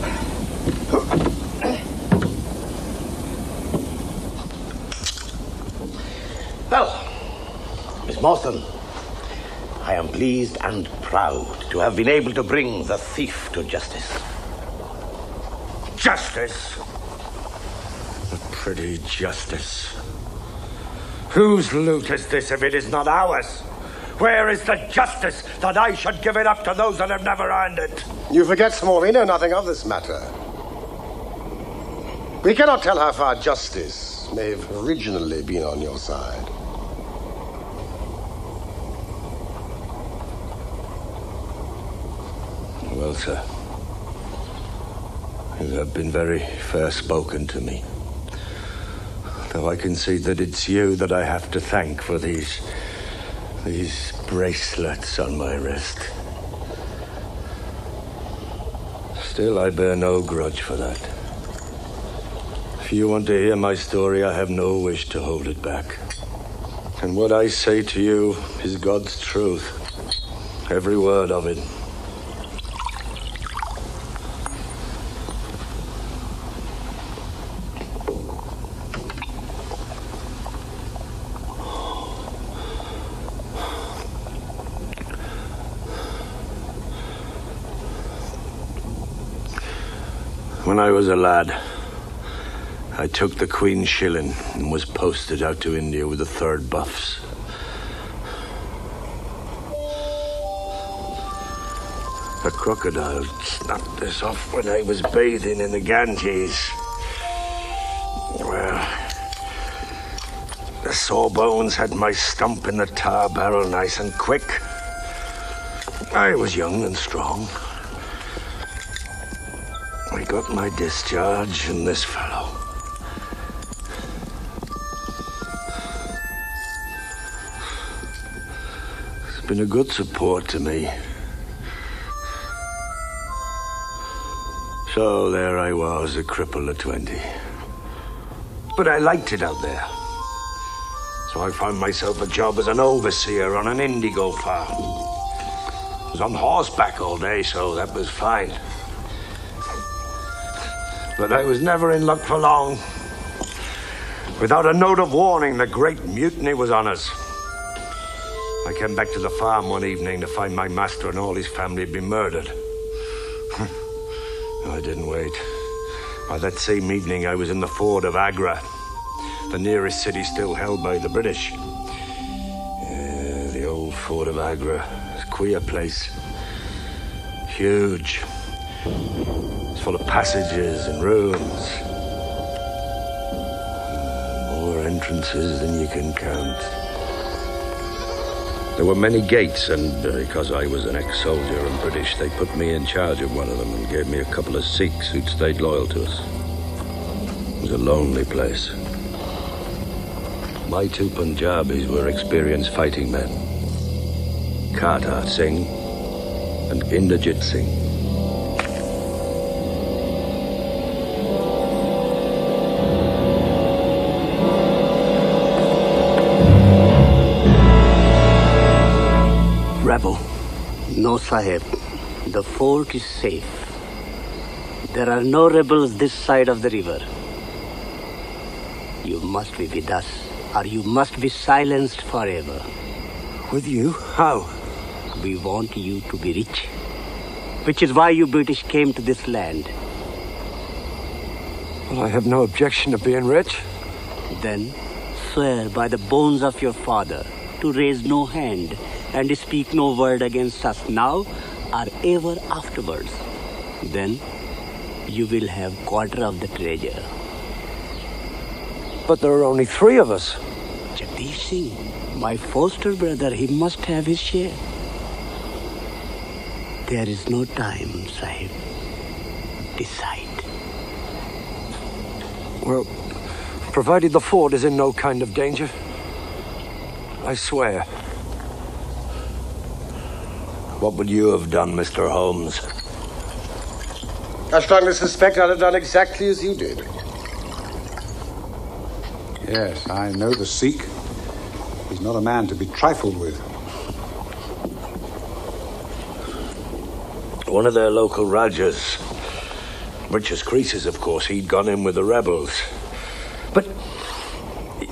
Well, Miss Mόρσταν, I am pleased and proud to have been able to bring the thief to justice. Justice? A pretty justice. Whose loot is this if it is not ours? Where is the justice that I should give it up to those that have never earned it? You forget, Small, we know nothing of this matter. We cannot tell how far justice may have originally been on your side. Well, sir, you have been very fair spoken to me. Though I can see that it's you that I have to thank for these bracelets on my wrist. Still, I bear no grudge for that. If you want to hear my story, I have no wish to hold it back. And what I say to you is God's truth. Every word of it. When I was a lad, I took the Queen's shilling and was posted out to India with the 3rd Buffs. A crocodile snapped us off when I was bathing in the Ganges. Well, the sawbones had my stump in the tar barrel nice and quick. I was young and strong. I got my discharge, and this fellow, been a good support to me. So there I was, a cripple at 20. But I liked it out there. So I found myself a job as an overseer on an indigo farm. I was on horseback all day, so that was fine. But I was never in luck for long. Without a note of warning, the great mutiny was on us. I came back to the farm one evening to find my master and all his family had been murdered. I didn't wait. By that same evening, I was in the fort of Agra, the nearest city still held by the British. Yeah, the old fort of Agra. It's a queer place. Huge. It's full of passages and rooms. More entrances than you can count. There were many gates, and because I was an ex-soldier and British, they put me in charge of one of them and gave me a couple of Sikhs who'd stayed loyal to us. It was a lonely place. My two Punjabis were experienced fighting men. Kata Singh and Inderjit Singh. Rebel. No, Sahib. The fort is safe. There are no rebels this side of the river. You must be with us, or you must be silenced forever. With you? How? We want you to be rich, which is why you British came to this land. Well, I have no objection to being rich. Then swear by the bones of your father to raise no hand and speak no word against us now or ever afterwards. Then you will have quarter of the treasure. But there are only 3 of us. Jagdish Singh, my foster brother, he must have his share. There is no time, Sahib. Decide. Well, provided the fort is in no kind of danger, I swear. What would you have done, Mr. Holmes? I strongly suspect I'd have done exactly as you did. Yes, I know the Sikh. He's not a man to be trifled with. One of their local Rajas, rich as creases, of course, he'd gone in with the rebels. But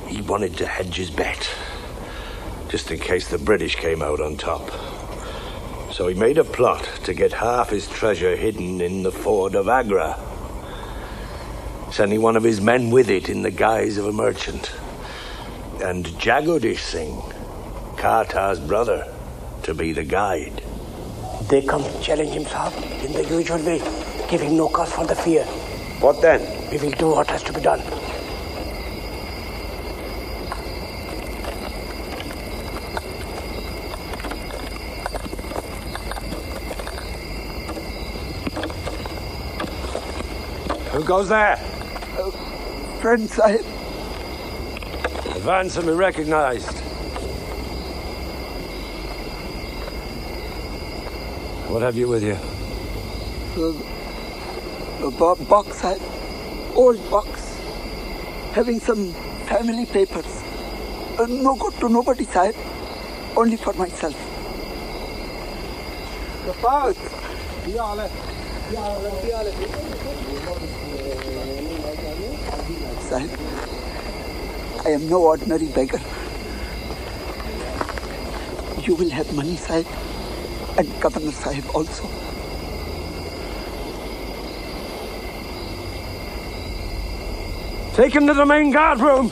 he wanted to hedge his bet, just in case the British came out on top. So he made a plot to get half his treasure hidden in the fort of Agra, sending one of his men with it in the guise of a merchant, and Jagdish Singh, Kata's brother, to be the guide. They come to challenge him, Sahib, in the usual way, giving no cause for the fear. What then? We will do what has to be done. Who goes there? Friend, Sahib. Advance and be recognized. What have you with you? A box, Sahib. Old box. Having some family papers. No good to nobody, Sahib. Only for myself. Sahib, I am no ordinary beggar. You will have money, Sahib, and Governor Sahib also. Take him to the main guard room.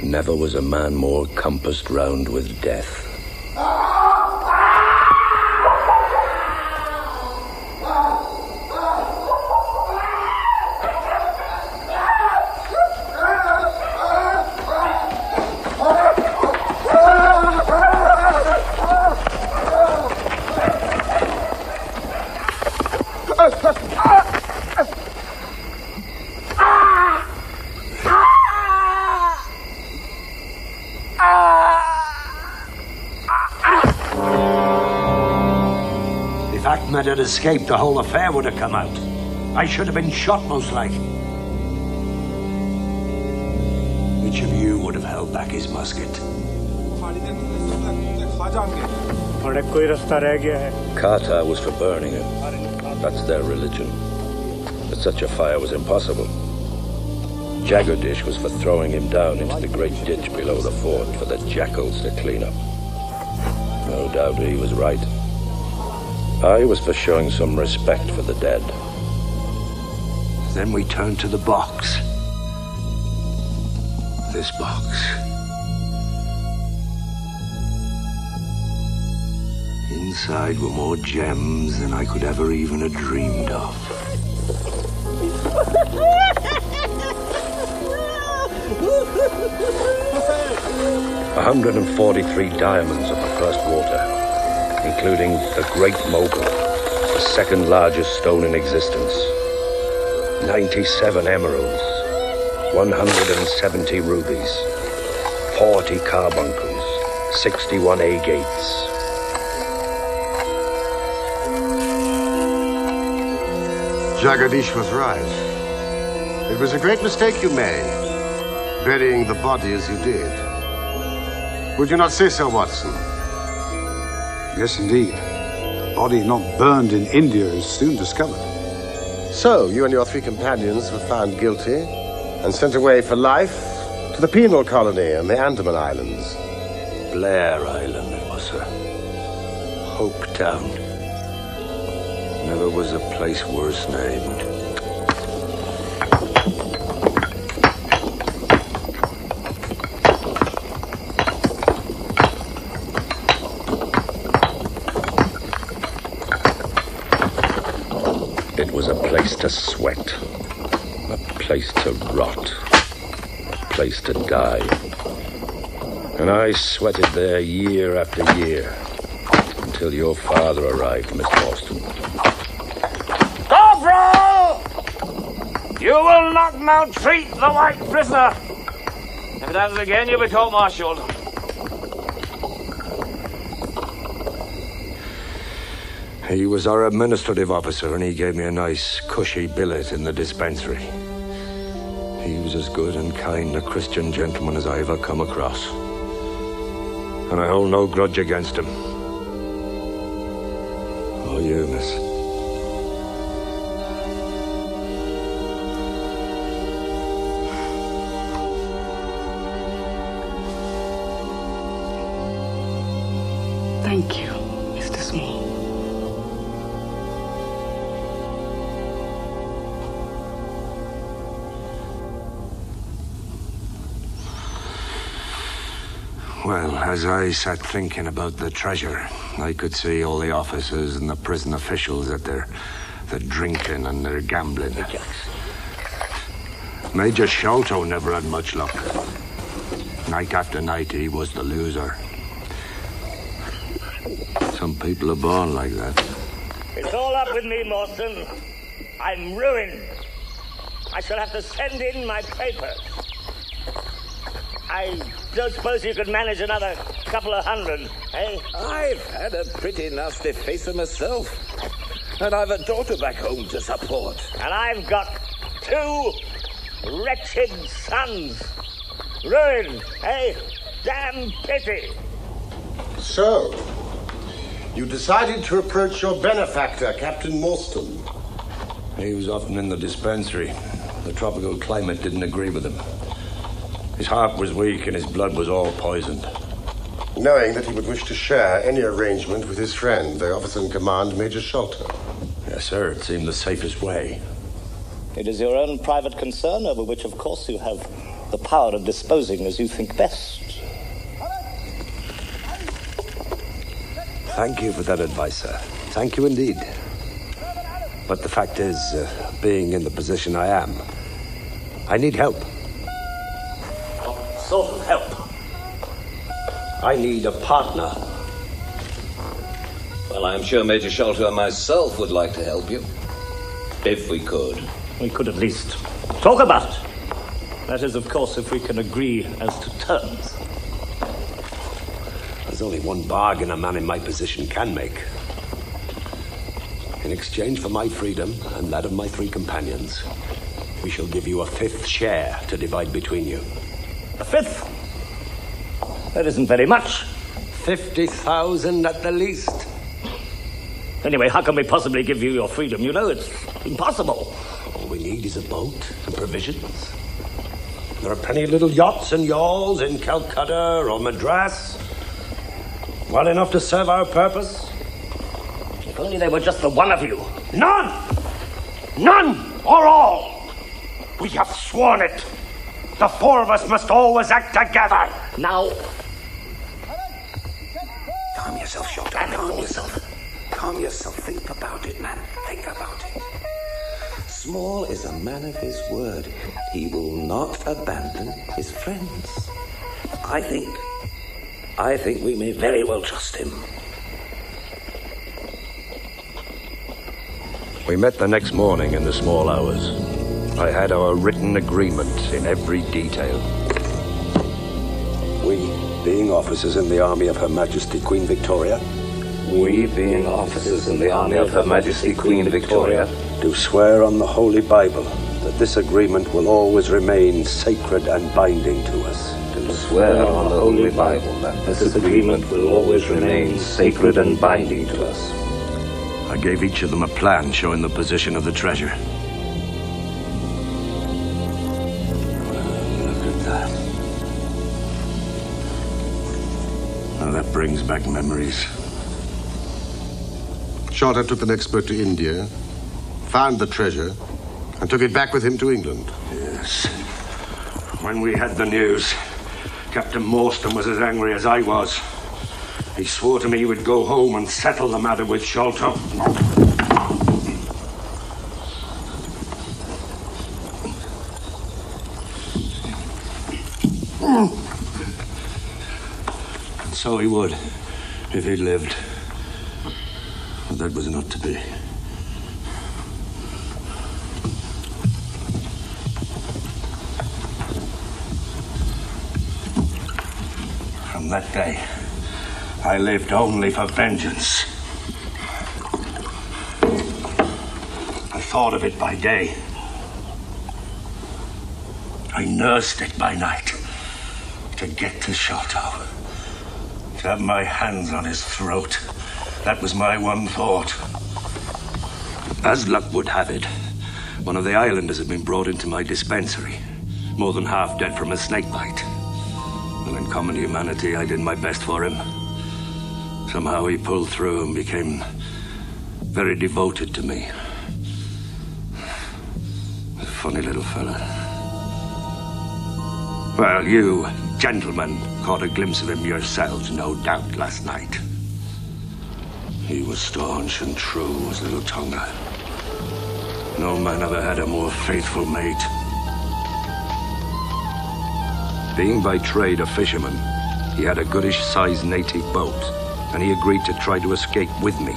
Never was a man more compassed round with death. Ahmed had escaped, the whole affair would have come out. I should have been shot, most like. Which of you would have held back his musket? Kata was for burning it. That's their religion. But such a fire was impossible. Jagadish was for throwing him down into the great ditch below the fort for the jackals to clean up. No doubt he was right. I was for showing some respect for the dead. Then we turned to the box. This box. Inside were more gems than I could ever even have dreamed of. 143 diamonds of the first water, including the Great Mogul, the second largest stone in existence. 97 emeralds, 170 rubies, 40 carbuncles, 61 agates. Jagadish was right. It was a great mistake you made, burying the body as you did. Would you not say so, Watson? Yes, indeed. A body not burned in India is soon discovered. So, you and your 3 companions were found guilty and sent away for life to the penal colony on the Andaman Islands. Blair Island it was, sir. Hope Town. Never was a place worse named. It was a place to sweat, a place to rot, a place to die. And I sweated there year after year until your father arrived, Miss Mόρσταν. Corporal! You will not maltreat the white prisoner. If it happens again, you'll be court-martialed. He was our administrative officer, and he gave me a nice, cushy billet in the dispensary. He was as good and kind a Christian gentleman as I ever come across. And I hold no grudge against him. Oh, you, miss. Thank you, Mr. Small. Well, as I sat thinking about the treasure, I could see all the officers and the prison officials at their drinking and their gambling. Major Sholto never had much luck. Night after night, he was the loser. Some people are born like that. It's all up with me, Mόρσταν. I'm ruined. I shall have to send in my papers. I don't suppose you could manage another couple of hundred, eh? I've had a pretty nasty facer myself. And I've a daughter back home to support. And I've got 2 wretched sons. Ruined, eh? Damn pity. So, you decided to approach your benefactor, Captain Mόρσταν. He was often in the dispensary. The tropical climate didn't agree with him. His heart was weak and his blood was all poisoned. Knowing that he would wish to share any arrangement with his friend, the officer in command, Major Sholto. Yes, sir. It seemed the safest way. It is your own private concern, over which, of course, you have the power of disposing as you think best. Thank you for that advice, sir. Thank you indeed. But the fact is, being in the position I am, I need help. What sort of help? I need a partner. Well, I'm sure Major Sholto and myself would like to help you. If we could. We could at least talk about it. That is, of course, if we can agree as to terms. There's only one bargain a man in my position can make. In exchange for my freedom and that of my 3 companions, we shall give you a 5th share to divide between you. A 5th? That isn't very much. 50,000 at the least. Anyway, how can we possibly give you your freedom? You know, it's impossible. All we need is a boat and provisions. There are plenty of little yachts and yawls in Calcutta or Madras. Well enough to serve our purpose. If only there were just the one of you. None! None or all! We have sworn it. The 4 of us must always act together. Now. Calm yourself, Shota. Calm yourself. Calm yourself. Think about it, man. Think about it. Small is a man of his word. He will not abandon his friends. I think we may very well trust him. We met the next morning in the small hours. I had our written agreement in every detail. We, being officers in the army of Her Majesty Queen Victoria, We, being officers in the army of Her Majesty Queen Victoria, do swear on the Holy Bible that this agreement will always remain sacred and binding to us. do swear on the Holy Bible that this agreement will always remain sacred and binding to us. I gave each of them a plan showing the position of the treasure. Look at that. Now that brings back memories. Shota took an expert to India, found the treasure, and took it back with him to England. Yes. When we had the news, Captain Mόρσταν was as angry as I was. He swore to me he would go home and settle the matter with Shota. And so he would, if he'd lived. But that was not to be. From that day, I lived only for vengeance. I thought of it by day. I nursed it by night. To get to Shota. To have my hands on his throat. That was my one thought. As luck would have it, one of the islanders had been brought into my dispensary, more than half dead from a snake bite. Well, in common humanity, I did my best for him. Somehow he pulled through and became very devoted to me. A funny little fella. Well, you gentlemen caught a glimpse of him yourselves, no doubt, last night. He was staunch and true as little Tonga. No man ever had a more faithful mate. Being by trade a fisherman, he had a goodish-sized native boat, and he agreed to try to escape with me.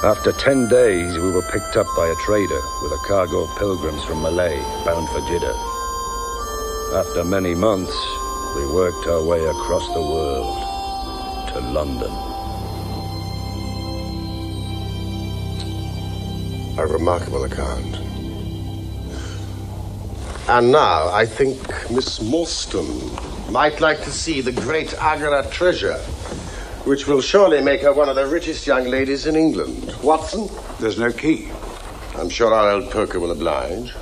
After 10 days, we were picked up by a trader with a cargo of pilgrims from Malay, bound for Jeddah. After many months, we worked our way across the world to London. A remarkable account. And now, I think Miss Mόρσταν might like to see the great Agra treasure, which will surely make her one of the richest young ladies in England. Watson? There's no key. I'm sure our old poker will oblige.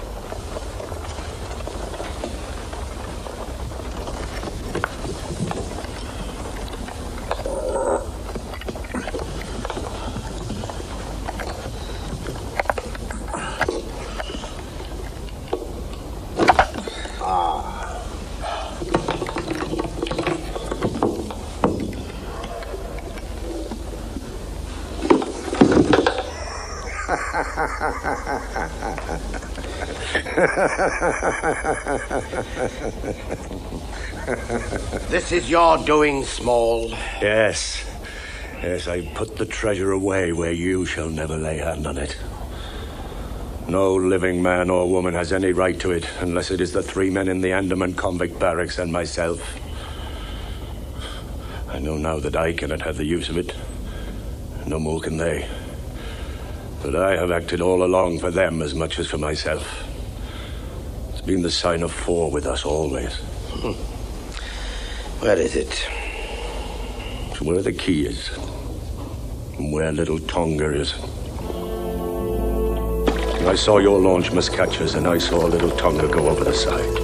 This is your doing, Small. Yes. Yes, I put the treasure away where you shall never lay hand on it. No living man or woman has any right to it unless it is the 3 men in the Andaman convict barracks and myself. I know now that I cannot have the use of it. No more can they. But I have acted all along for them as much as for myself. It's been the sign of 4 with us always. Where is it? It's where the key is. And where little Tonga is. I saw your launch must catch us, and I saw little Tonga go over the side.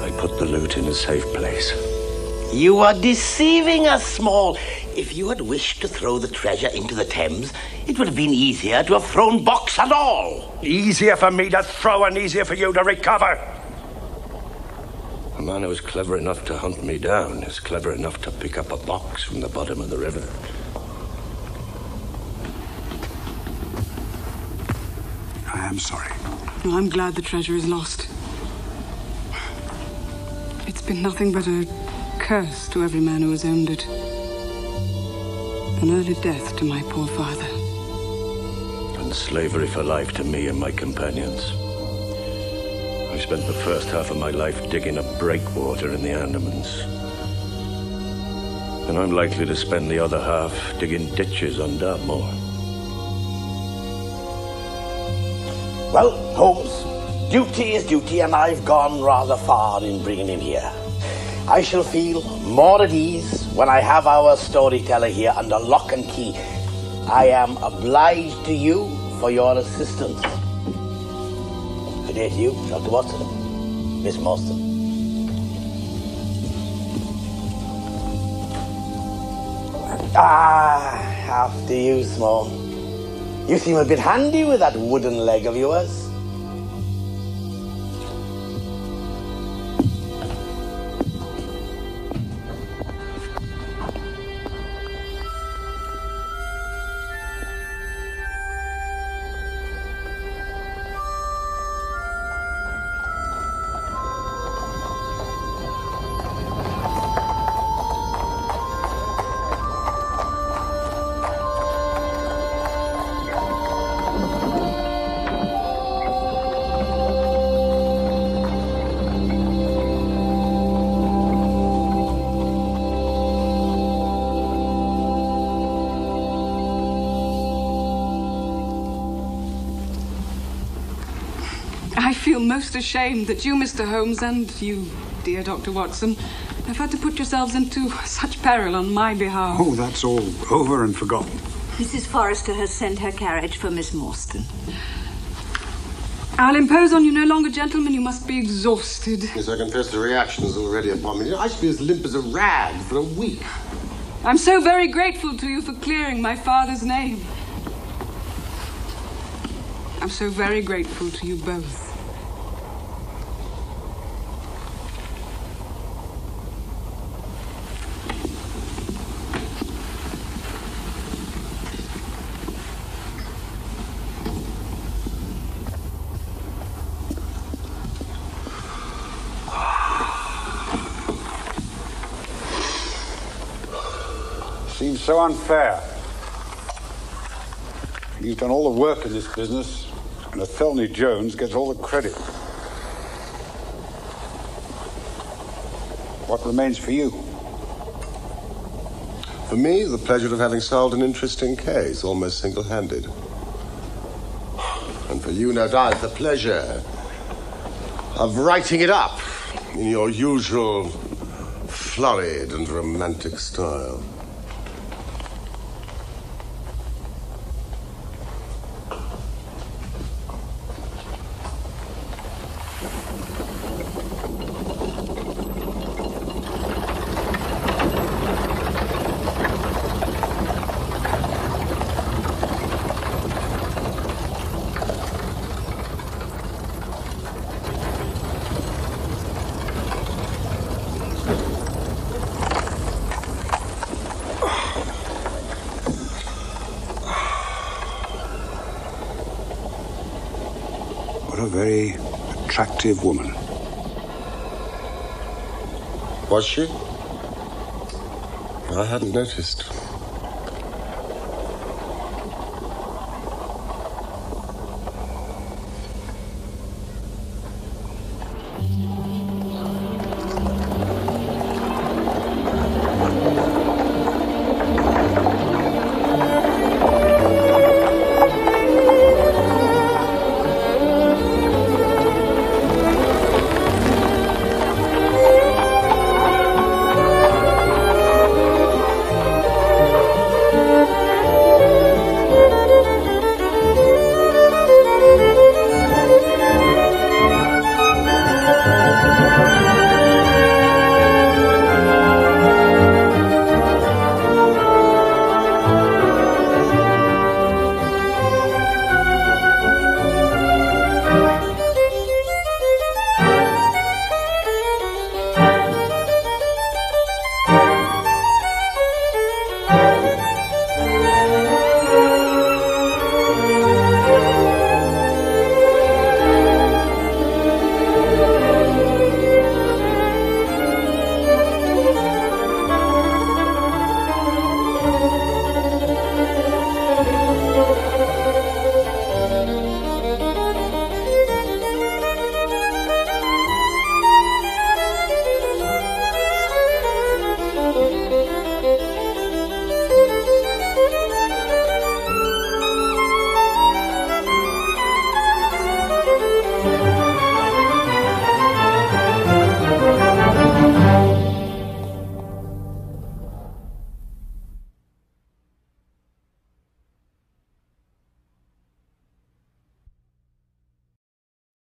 I put the loot in a safe place. You are deceiving us, Small. If you had wished to throw the treasure into the Thames, it would have been easier to have thrown box and all. Easier for me to throw and easier for you to recover. A man who was clever enough to hunt me down is clever enough to pick up a box from the bottom of the river. I am sorry. No, I'm glad the treasure is lost. It's been nothing but a curse to every man who has owned it. An early death to my poor father. And slavery for life to me and my companions. I spent the first half of my life digging up breakwater in the Andamans. And I'm likely to spend the other half digging ditches on Dartmoor. Well, Holmes, duty is duty, and I've gone rather far in bringing him here. I shall feel more at ease when I have our storyteller here under lock and key. I am obliged to you for your assistance. Good day to you, Dr. Watson, Miss Mόρσταν. After you, Small. You seem a bit handy with that wooden leg of yours. I feel most ashamed that you, Mr. Holmes, and you, dear Dr. Watson, have had to put yourselves into such peril on my behalf. Oh, that's all over and forgotten. Mrs. Forrester has sent her carriage for Miss Mόρσταν. I'll impose on you no longer, gentlemen. You must be exhausted. Yes, I confess the reaction is already upon me. I should be as limp as a rag for a week. I'm so very grateful to you for clearing my father's name. I'm so very grateful to you both. Seems so unfair. You've done all the work in this business, and Athelney Jones gets all the credit. What remains for you? For me, the pleasure of having solved an interesting case, almost single-handed. And for you, no doubt, the pleasure of writing it up in your usual flurried and romantic style. A very attractive woman. Was she? I hadn't noticed.